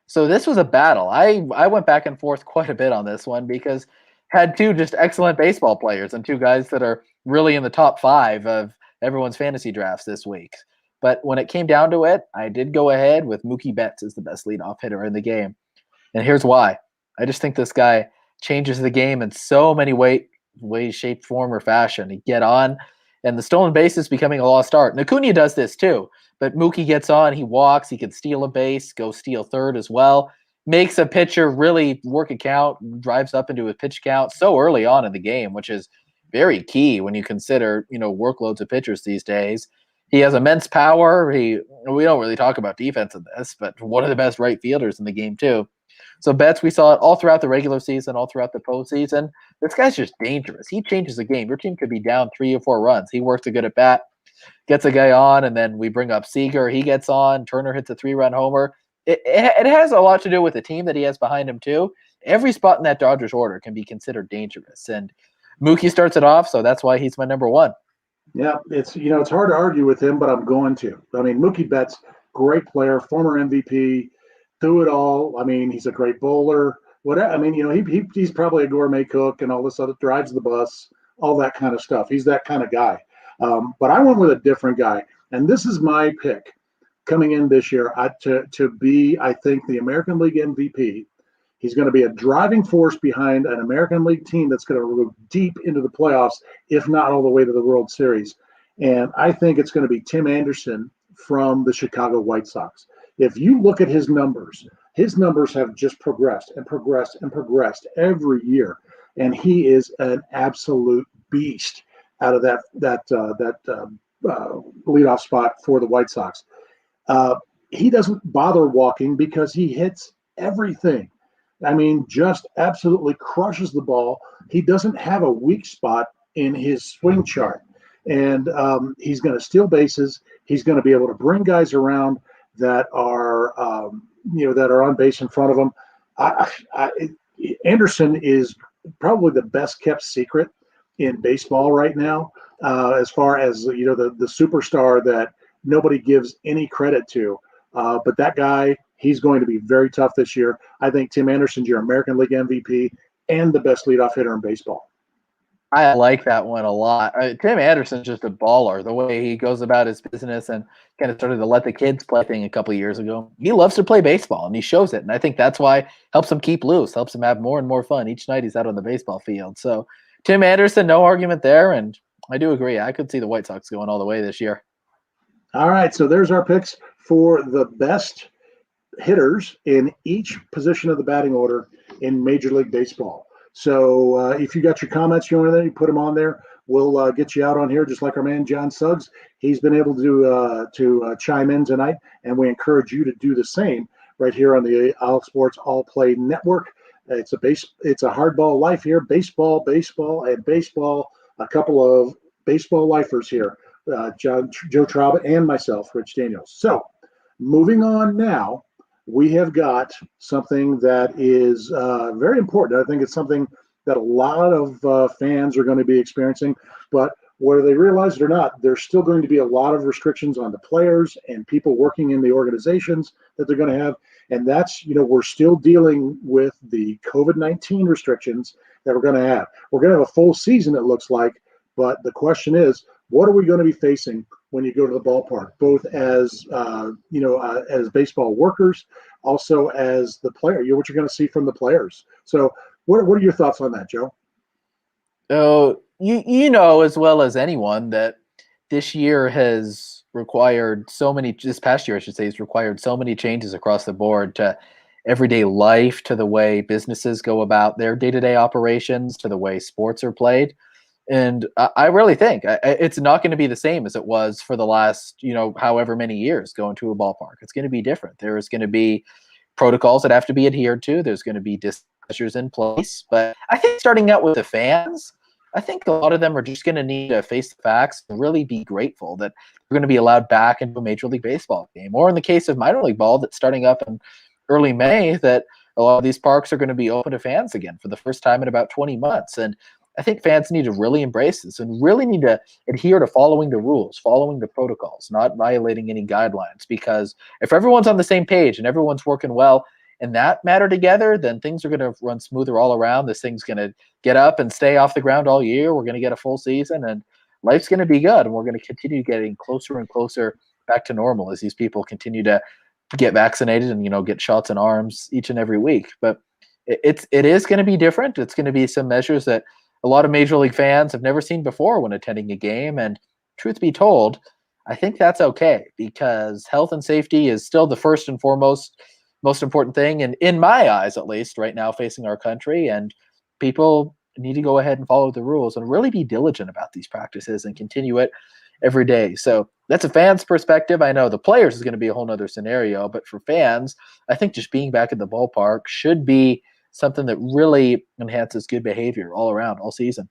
So this was a battle. I went back and forth quite a bit on this one because had 2 just excellent baseball players and 2 guys that are really in the top 5 of everyone's fantasy drafts this week. But when it came down to it, I did go ahead with Mookie Betts as the best leadoff hitter in the game. And here's why. I just think this guy changes the game in so many ways, shape, form, or fashion. He get on, and the stolen base is becoming a lost art. And Acuna does this too, but Mookie gets on, he walks, he can steal a base, go steal third as well, makes a pitcher really work a count, drives up into a pitch count so early on in the game, which is very key when you consider, workloads of pitchers these days. He has immense power. We don't really talk about defense in this, but one of the best right fielders in the game too. So Betts, we saw it all throughout the regular season, all throughout the postseason. This guy's just dangerous. He changes the game. Your team could be down 3 or 4 runs. He works a good at bat, gets a guy on, and then we bring up Seager. He gets on. Turner hits a 3-run homer. It has a lot to do with the team that he has behind him too. Every spot in that Dodgers order can be considered dangerous, and Mookie starts it off, so that's why he's my number 1. Yeah, it's hard to argue with him, but I'm going to. I mean, Mookie Betts, great player, former MVP, through it all. I mean, he's a great bowler. Whatever. I mean, he's probably a gourmet cook and all this other, drives the bus, all that kind of stuff. He's that kind of guy. But I went with a different guy, and this is my pick coming in this year to be, I think, the American League MVP. He's going to be a driving force behind an American League team that's going to go deep into the playoffs, if not all the way to the World Series. And I think it's going to be Tim Anderson from the Chicago White Sox. If you look at his numbers have just progressed and progressed and progressed every year. And he is an absolute beast out of that leadoff spot for the White Sox. He doesn't bother walking because he hits everything. I mean, just absolutely crushes the ball. He doesn't have a weak spot in his swing chart. And he's going to steal bases. He's going to be able to bring guys around that are, that are on base in front of him. Anderson is probably the best kept secret in baseball right now, as far as, the superstar that nobody gives any credit to. But that guy, he's going to be very tough this year. I think Tim Anderson's your American League MVP and the best leadoff hitter in baseball. I like that one a lot. Tim Anderson's just a baller, the way he goes about his business and kind of started to let the kids play thing a couple of years ago. He loves to play baseball, and he shows it. And I think that's why helps him keep loose, helps him have more and more fun each night he's out on the baseball field. So Tim Anderson, no argument there. And I do agree. I could see the White Sox going all the way this year. All right, so there's our picks for the best hitters in each position of the batting order in Major League Baseball. So if you got your comments, you want to put them on there. We'll get you out on here, just like our man John Suggs. He's been able to chime in tonight, and we encourage you to do the same right here on the All Sports All Play Network. It's a hardball life here, baseball, and baseball. A couple of baseball lifers here Joe Traub, and myself, Rich Daniels. So, moving on now, we have got something that is very important. I think it's something that a lot of fans are going to be experiencing, but whether they realize it or not, there's still going to be a lot of restrictions on the players and people working in the organizations that they're going to have. And that's, we're still dealing with the COVID-19 restrictions that we're going to have. We're going to have a full season, it looks like, but the question is, what are we going to be facing when you go to the ballpark, both as, as baseball workers, also as the player, what you're going to see from the players. So what are your thoughts on that, Joe? Oh, you know as well as anyone that this year has required this past year, I should say, has required so many changes across the board to everyday life, to the way businesses go about their day-to-day operations, to the way sports are played. And I really think it's not going to be the same as it was for the last, however many years going to a ballpark. It's going to be different. There is going to be protocols that have to be adhered to. There's going to be measures in place. But I think starting out with the fans, I think a lot of them are just going to need to face the facts and really be grateful that they're going to be allowed back into a Major League Baseball game. Or in the case of minor league ball, that's starting up in early May, that a lot of these parks are going to be open to fans again for the first time in about 20 months. And I think fans need to really embrace this and really need to adhere to following the rules, following the protocols, not violating any guidelines. Because if everyone's on the same page and everyone's working well in that matter together, then things are going to run smoother all around. This thing's going to get up and stay off the ground all year. We're going to get a full season, and life's going to be good. And we're going to continue getting closer and closer back to normal as these people continue to get vaccinated and, get shots in arms each and every week. But it is going to be different. It's going to be some measures that a lot of Major League fans have never seen before when attending a game. And truth be told, I think that's okay, because health and safety is still the first and foremost, most important thing. And in my eyes, at least right now, facing our country, and people need to go ahead and follow the rules and really be diligent about these practices and continue it every day. So that's a fan's perspective. I know the players is going to be a whole nother scenario, but for fans, I think just being back at the ballpark should be something that really enhances good behavior all around, all season.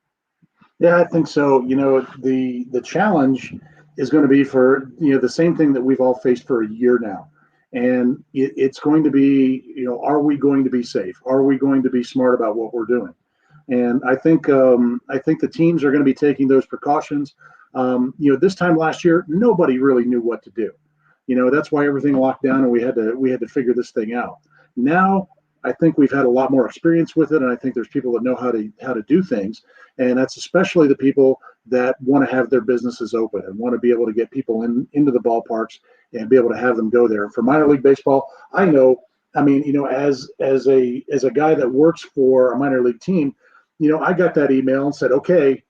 Yeah, I think so. The challenge is going to be for, the same thing that we've all faced for a year now. And it's going to be, are we going to be safe? Are we going to be smart about what we're doing? And I think the teams are going to be taking those precautions. This time last year, nobody really knew what to do. That's why everything locked down, and we had to figure this thing out. Now, I think we've had a lot more experience with it, and I think there's people that know how to do things, and that's especially the people that want to have their businesses open and want to be able to get people into the ballparks and be able to have them go there. And for minor league baseball, as a guy that works for a minor league team, I got that email and said, okay,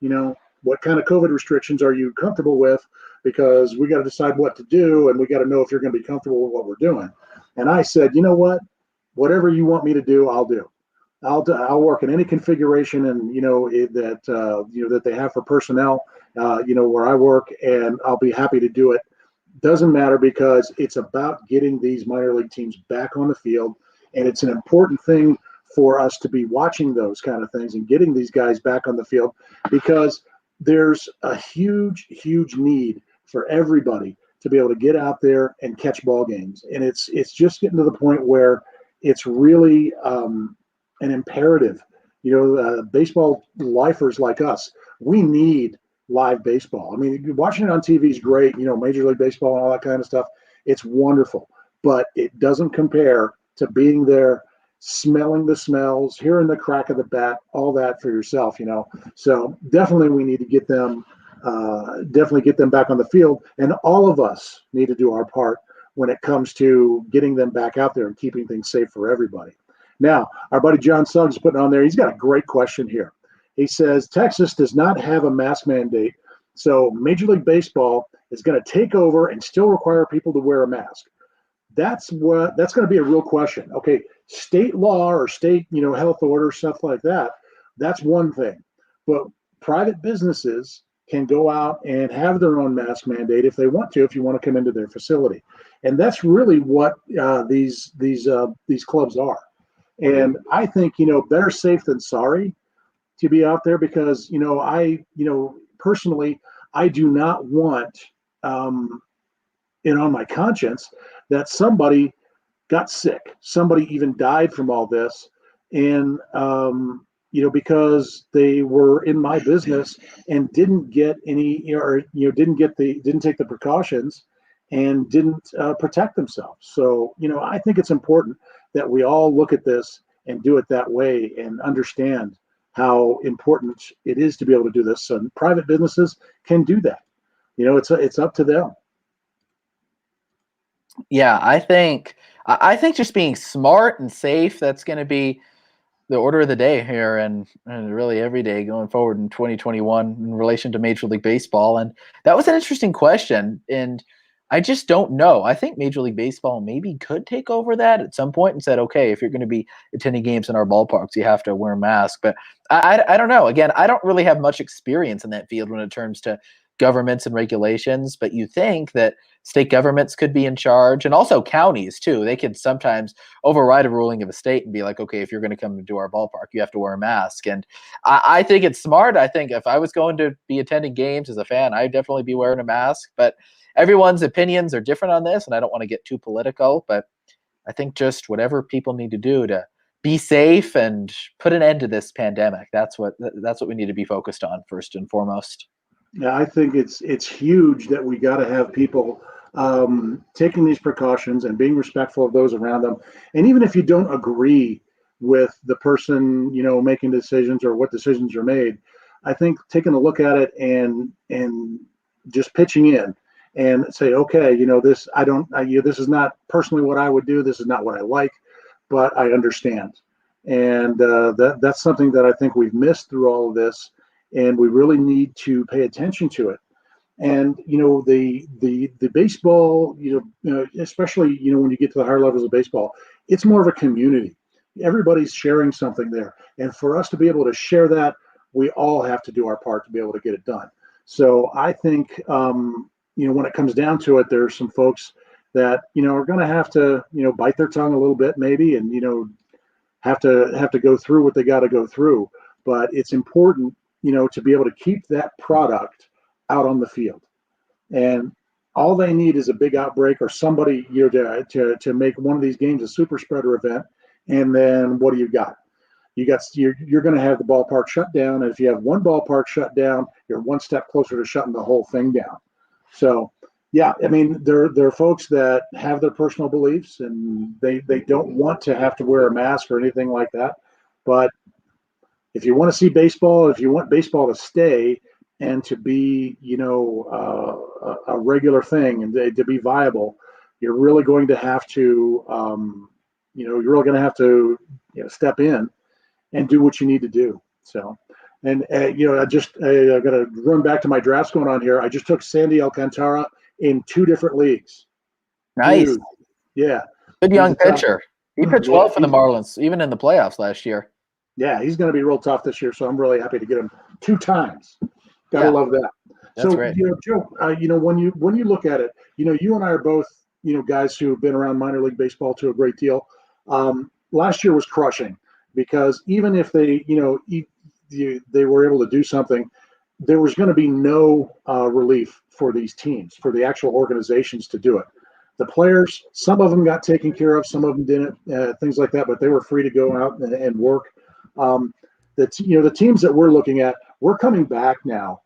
what kind of COVID restrictions are you comfortable with? Because we got to decide what to do, and we got to know if you're going to be comfortable with what we're doing. And I said, you know what? Whatever you want me to do, I'll do. I'll work in any configuration, and that they have for personnel, where I work, and I'll be happy to do it. Doesn't matter, because it's about getting these minor league teams back on the field, and it's an important thing for us to be watching those kind of things and getting these guys back on the field, because there's a huge, huge need for everybody to be able to get out there and catch ball games, and it's just getting to the point where it's really an imperative. Baseball lifers like us, we need live baseball. I mean, watching it on TV is great, Major League Baseball and all that kind of stuff. It's wonderful, but it doesn't compare to being there, smelling the smells, hearing the crack of the bat, all that for yourself, So definitely we need to get them back on the field, and all of us need to do our part when it comes to getting them back out there and keeping things safe for everybody. Now, our buddy John Suggs is putting on there, he's got a great question here. He says, Texas does not have a mask mandate, so Major League Baseball is going to take over and still require people to wear a mask. That's going to be a real question. Okay, state law or state, health order, stuff like that, that's one thing. But private businesses can go out and have their own mask mandate if they want to, if you want to come into their facility. And that's really what these clubs are. And I think, better safe than sorry to be out there, because, personally, I do not want it on my conscience that somebody got sick, somebody even died from all this, and because they were in my business and didn't get any, or didn't take the precautions and didn't protect themselves. So I think it's important that we all look at this and do it that way and understand how important it is to be able to do this. And private businesses can do that. It's up to them. Yeah, I think just being smart and safe, that's going to be the order of the day here, and really every day going forward in 2021 in relation to Major League Baseball. And that was an interesting question, and I just don't know. I think Major League Baseball maybe could take over that at some point and said, okay, if you're going to be attending games in our ballparks, you have to wear a mask. But I don't know. Again, I don't really have much experience in that field when it turns to governments and regulations, but you think that state governments could be in charge, and also counties too. They could sometimes override a ruling of a state and be like, okay, if you're going to come to our ballpark, you have to wear a mask. And I think it's smart. I think if I was going to be attending games as a fan, I'd definitely be wearing a mask. But everyone's opinions are different on this, and I don't want to get too political, but I think just whatever people need to do to be safe and put an end to this pandemic, that's what we need to be focused on first and foremost. Yeah, I think it's huge that we got to have people taking these precautions and being respectful of those around them. And even if you don't agree with the person, making decisions or what decisions are made, I think taking a look at it and just pitching in and say, okay, this this is not personally what I would do. This is not what I like, but I understand. And that's something that I think we've missed through all of this. And we really need to pay attention to it. And the baseball, especially when you get to the higher levels of baseball, it's more of a community. Everybody's sharing something there, and for us to be able to share that, we all have to do our part to be able to get it done. So I think when it comes down to it, there's some folks that are going to have to bite their tongue a little bit maybe, and have to go through what they got to go through. But it's important to be able to keep that product out on the field. And all they need is a big outbreak or somebody to make one of these games a super spreader event. And then what do you got? You're going to have the ballpark shut down. And if you have one ballpark shut down, you're one step closer to shutting the whole thing down. So, yeah, I mean, there are folks that have their personal beliefs and they don't want to have to wear a mask or anything like that. But if you want to see baseball, if you want baseball to stay and to be, a regular thing and to be viable, you're really going to have to, step in and do what you need to do. So, and I got to run back to my drafts going on here. I just took Sandy Alcantara in 2 different leagues. Nice. Dude, yeah. Good young pitcher. He pitched well for the Marlins, even in the playoffs last year. Yeah, he's going to be real tough this year, so I'm really happy to get him 2 times. Gotta love that. That's so, great. Joe, when you look at it, you and I are both, guys who have been around minor league baseball to a great deal. Last year was crushing because even if they, they were able to do something, there was going to be no relief for these teams, for the actual organizations to do it. The players, some of them got taken care of, some of them didn't, things like that, but they were free to go out and work. The teams that we're looking at, we're coming back now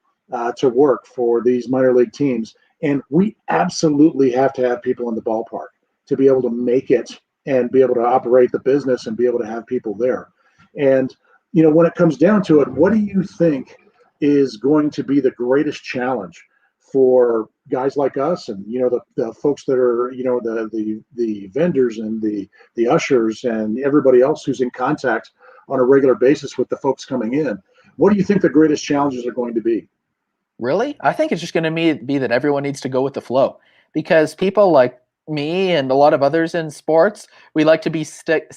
to work for these minor league teams, and we absolutely have to have people in the ballpark to be able to make it and be able to operate the business and be able to have people there. And when it comes down to it, what do you think is going to be the greatest challenge for guys like us and the folks that are the vendors and the ushers and everybody else who's in contact on a regular basis with the folks coming in? What do you think the greatest challenges are going to be? Really? I think it's just going to be that everyone needs to go with the flow, because people like me and a lot of others in sports, we like to be stick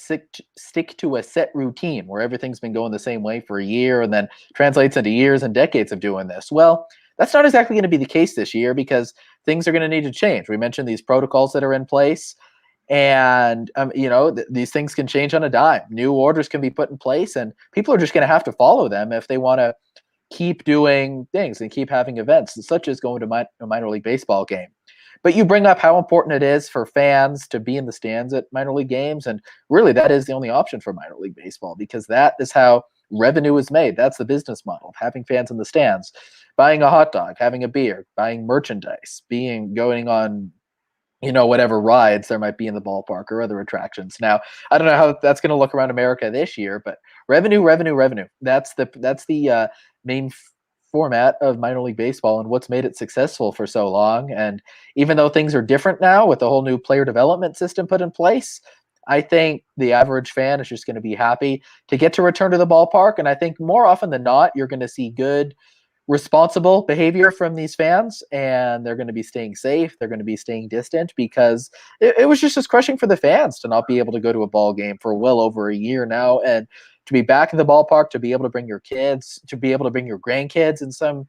to a set routine where everything's been going the same way for a year and then translates into years and decades of doing this. Well, that's not exactly going to be the case this year, because things are going to need to change. We mentioned these protocols that are in place, and these things can change on a dime. New orders can be put in place, and people are just going to have to follow them if they want to keep doing things and keep having events, such as going to a minor league baseball game. But you bring up how important it is for fans to be in the stands at minor league games, and really that is the only option for minor league baseball, because that is how revenue is made. That's the business model, having fans in the stands, buying a hot dog, having a beer, buying merchandise, going on whatever rides there might be in the ballpark or other attractions. Now, I don't know how that's going to look around America this year, but revenue. That's the main format of minor league baseball and what's made it successful for so long. And even though things are different now with the whole new player development system put in place, I think the average fan is just going to be happy to get to return to the ballpark. And I think more often than not, you're going to see good, responsible behavior from these fans, and they're going to be staying safe. They're going to be staying distant, because it was just as crushing for the fans to not be able to go to a ball game for well over a year now, and to be back in the ballpark, to be able to bring your kids, to be able to bring your grandkids in some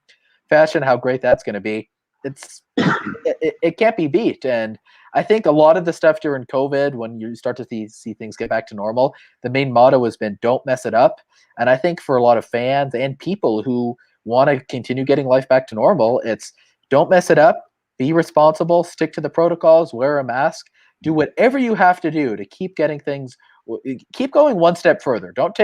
fashion. How great that's going to be. It can't be beat. And I think a lot of the stuff during COVID, when you start to see things get back to normal, the main motto has been don't mess it up. And I think for a lot of fans and people who want to continue getting life back to normal, it's don't mess it up, be responsible, stick to the protocols, wear a mask, do whatever you have to do to keep going one step further. Don't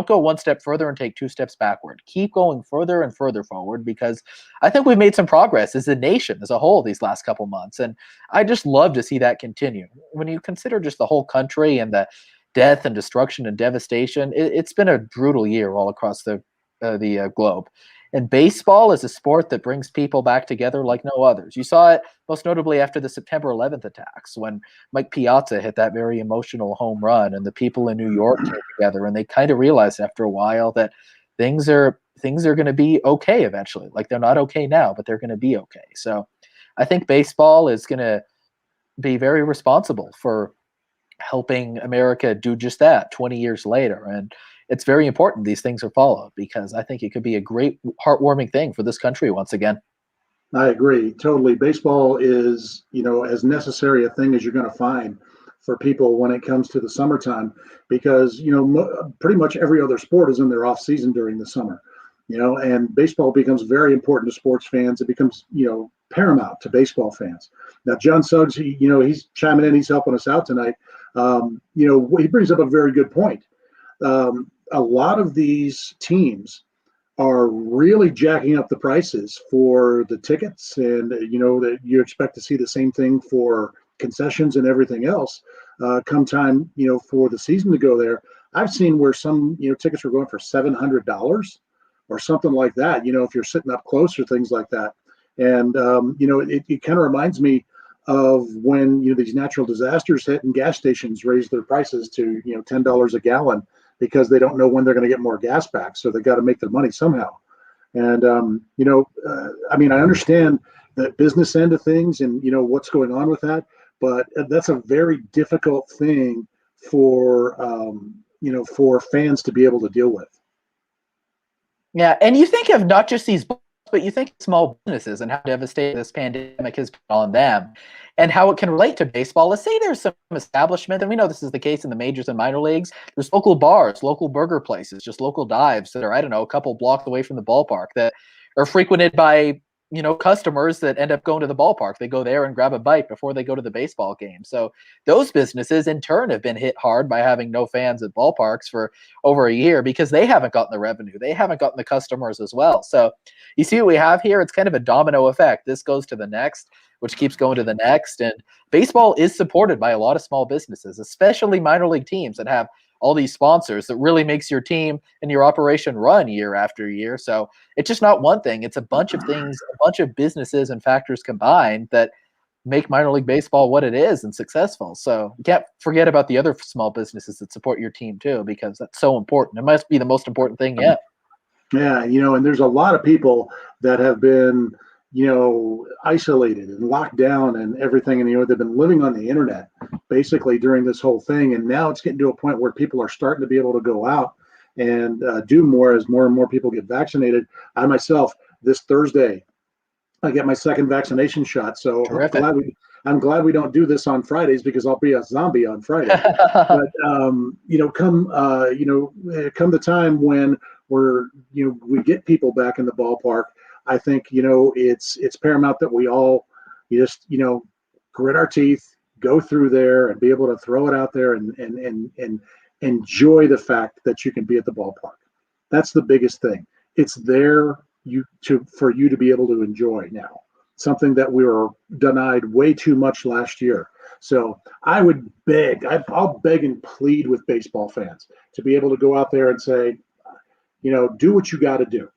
go one step further and take two steps backward. Keep going further and further forward, because I think we've made some progress as a nation as a whole these last couple months. And I just love to see that continue. When you consider just the whole country and the death and destruction and devastation, it's been a brutal year all across the globe. And baseball is a sport that brings people back together like no others. You saw it most notably after the September 11th attacks, when Mike Piazza hit that very emotional home run, and the people in New York came together, and they kind of realized after a while that things are going to be okay eventually. Like, they're not okay now, but they're going to be okay. So I think baseball is going to be very responsible for helping America do just that 20 years later. And it's very important these things are followed, because I think it could be a great heartwarming thing for this country once again. I agree totally. Baseball is, as necessary a thing as you're going to find for people when it comes to the summertime, because, pretty much every other sport is in their off season during the summer, and baseball becomes very important to sports fans. It becomes, paramount to baseball fans. Now, John Suggs, he's chiming in, he's helping us out tonight. He brings up a very good point. A lot of these teams are really jacking up the prices for the tickets, and that you expect to see the same thing for concessions and everything else come time for the season to go there. I've seen where some tickets were going for $700 or something like that, if you're sitting up close or things like that. And it kind of reminds me of when these natural disasters hit and gas stations raise their prices to $10 a gallon, because they don't know when they're going to get more gas back. So they got to make their money somehow. And, I understand the business end of things and, what's going on with that, but that's a very difficult thing for fans to be able to deal with. Yeah. And you think of not just these, but you think small businesses and how devastating this pandemic has been on them, and how it can relate to baseball. Let's say there's some establishment, and we know this is the case in the majors and minor leagues. There's local bars, local burger places, just local dives that are, I don't know, a couple blocks away from the ballpark that are frequented by, customers that end up going to the ballpark. They go there and grab a bite before they go to the baseball game. So those businesses in turn have been hit hard by having no fans at ballparks for over a year, because they haven't gotten the revenue. They haven't gotten the customers as well. So you see what we have here? It's kind of a domino effect. This goes to the next, which keeps going to the next. And baseball is supported by a lot of small businesses, especially minor league teams that have all these sponsors that really makes your team and your operation run year after year. So it's just not one thing. It's a bunch of things, a bunch of businesses and factors combined that make minor league baseball what it is and successful. So you can't forget about the other small businesses that support your team too, because that's so important. It must be the most important thing yet. Yeah, and there's a lot of people that have been, isolated and locked down and everything. And, they've been living on the internet basically during this whole thing. And now it's getting to a point where people are starting to be able to go out and do more as more and more people get vaccinated. I myself, this Thursday, I get my second vaccination shot. So I'm glad we don't do this on Fridays, because I'll be a zombie on Friday. But come the time when where we get people back in the ballpark, I think it's paramount that we all just grit our teeth, go through there, and be able to throw it out there and enjoy the fact that you can be at the ballpark. That's the biggest thing. It's there for you to be able to enjoy now. Something that we were denied way too much last year. So I would I'll beg and plead with baseball fans to be able to go out there and say, do what you got to do.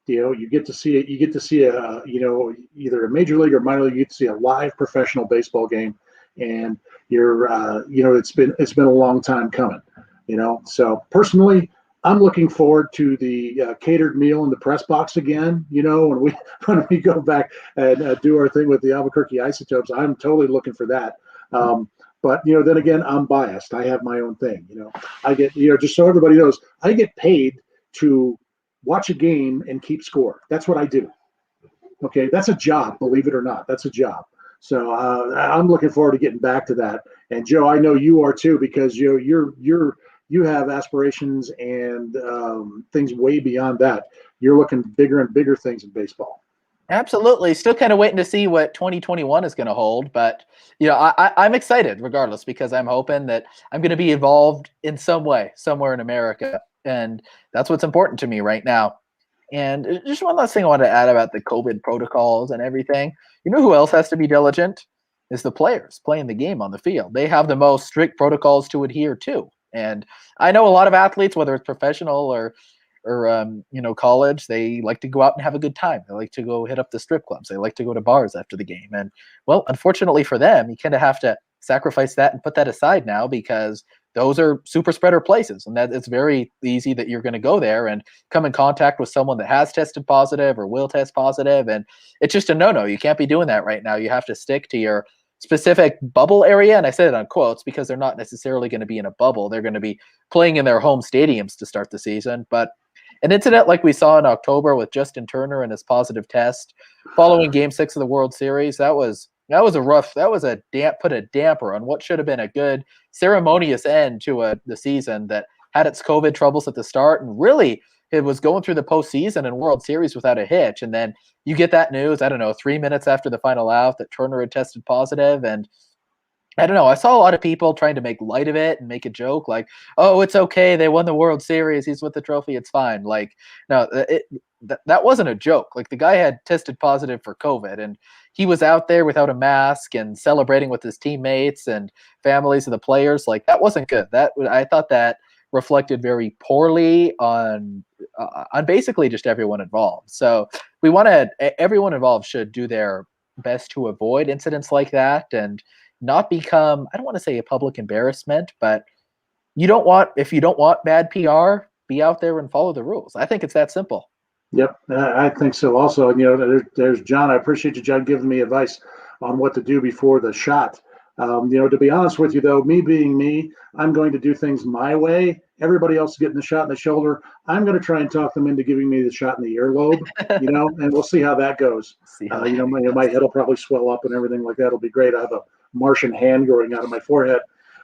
You get to see it. You get to see either a major league or minor league. You get to see a live professional baseball game, and it's been a long time coming. So personally, I'm looking forward to the catered meal in the press box again. When we go back and do our thing with the Albuquerque Isotopes, I'm totally looking for that. But then again, I'm biased. I have my own thing. I get just so everybody knows, I get paid to watch a game and keep score. That's what I do. Okay, that's a job. Believe it or not, that's a job. So I'm looking forward to getting back to that. And Joe, I know you are too, because you have aspirations and things way beyond that. You're looking bigger and bigger things in baseball. Absolutely. Still kind of waiting to see what 2021 is going to hold. But, I'm excited regardless, because I'm hoping that I'm going to be involved in some way somewhere in America. And that's what's important to me right now. And just one last thing I want to add about the COVID protocols and everything. You know who else has to be diligent? Is the players playing the game on the field. They have the most strict protocols to adhere to. And I know a lot of athletes, whether it's professional or college, they like to go out and have a good time. They like to go hit up the strip clubs. They like to go to bars after the game. And well, unfortunately for them, you kind of have to sacrifice that and put that aside now, because those are super spreader places, and that it's very easy that you're going to go there and come in contact with someone that has tested positive or will test positive. And it's just a no-no. You can't be doing that right now. You have to stick to your specific bubble area. And I said it on quotes because they're not necessarily going to be in a bubble. They're going to be playing in their home stadiums to start the season. But an incident like we saw in October with Justin Turner and his positive test following Game 6 of the World Series, that was put a damper on what should have been a good ceremonious end to the season that had its COVID troubles at the start, and really it was going through the postseason and World Series without a hitch. And then you get that news, 3 minutes after the final out, that Turner had tested positive. And I don't know, I saw a lot of people trying to make light of it and make a joke like, oh, it's okay, they won the World Series, he's with the trophy, it's fine. Like, no, that wasn't a joke. Like, the guy had tested positive for COVID, and he was out there without a mask and celebrating with his teammates and families of the players. Like, that wasn't good. I thought that reflected very poorly on basically just everyone involved. So everyone involved should do their best to avoid incidents like that and not become, I don't want to say a public embarrassment, but if you don't want bad PR, be out there and follow the rules. I think it's that simple. Yep, I think so also. And, there's John. I appreciate you, John, giving me advice on what to do before the shot. To be honest with you, though, me being me, I'm going to do things my way. Everybody else is getting the shot in the shoulder. I'm going to try and talk them into giving me the shot in the earlobe, and we'll see how that goes. My head will probably swell up and everything like that. It'll be great. I have a Martian hand growing out of my forehead.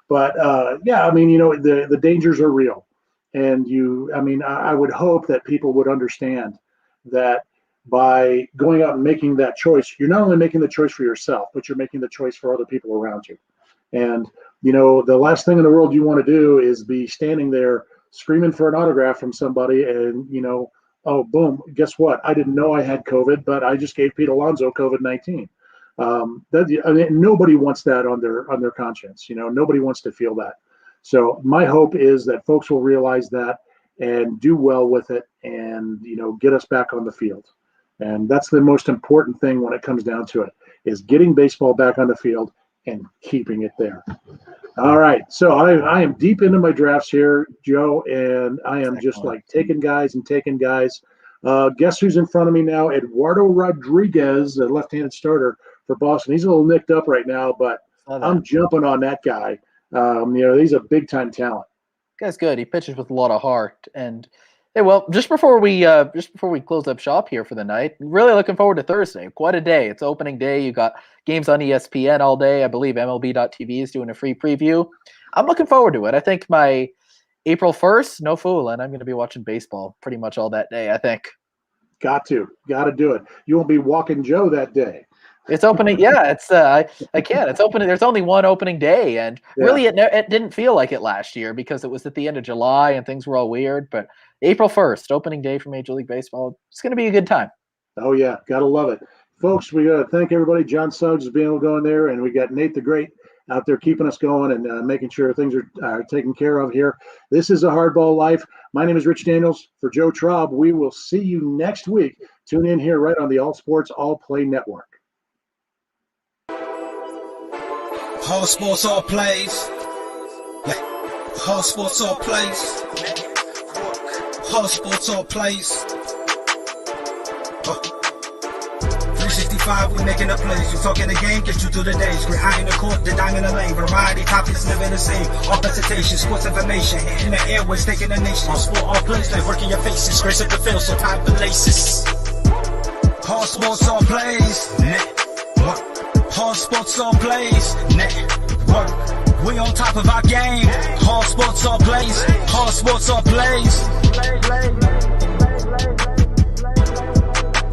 But, the dangers are real. And I would hope that people would understand that by going out and making that choice, you're not only making the choice for yourself, but you're making the choice for other people around you. And, the last thing in the world you want to do is be standing there screaming for an autograph from somebody and, oh, boom, guess what? I didn't know I had COVID, but I just gave Pete Alonso COVID-19. Nobody wants that on their conscience. Nobody wants to feel that. So my hope is that folks will realize that and do well with it and, get us back on the field. And that's the most important thing when it comes down to it, is getting baseball back on the field and keeping it there. All right. So I am deep into my drafts here, Joe, and I am just like taking guys. Guess who's in front of me now? Eduardo Rodriguez, a left-handed starter for Boston. He's a little nicked up right now, but I'm jumping on that guy. He's a big-time talent. Guy's good. He pitches with a lot of heart. And hey, well, just before we close up shop here for the night, really looking forward to Thursday. Quite a day. It's opening day. You got games on ESPN all day. I believe MLB.TV is doing a free preview. I'm looking forward to it. I think my April 1st, no fooling. I'm going to be watching baseball pretty much all that day, I think. Got to do it. You won't be walking Joe that day. It's opening. Yeah, it's I can't. It's opening. There's only one opening day, and really, it didn't feel like it last year because it was at the end of July and things were all weird. But April 1st, opening day for Major League Baseball. It's going to be a good time. Oh yeah, gotta love it, folks. We gotta thank everybody. John Suggs is being able to go in there, and we got Nate the Great out there keeping us going and making sure things are taken care of here. This is a Hardball Life. My name is Rich Daniels. For Joe Traub, we will see you next week. Tune in here right on the All Sports All Play Network. All sports, all plays. All sports, all plays. All sports, all plays. 365, we making a plays. You talking the game, get you through the days. We're high in the court, the dime in the lane. Variety, topics never the same. All presentation, sports information. In the airways, taking the nation. All sport, all plays. Like working your faces. Grace up the field, so time for laces. All sports, all plays. Network. All sports, all plays. Network. We on top of our game. All sports, all plays. All sports, all plays.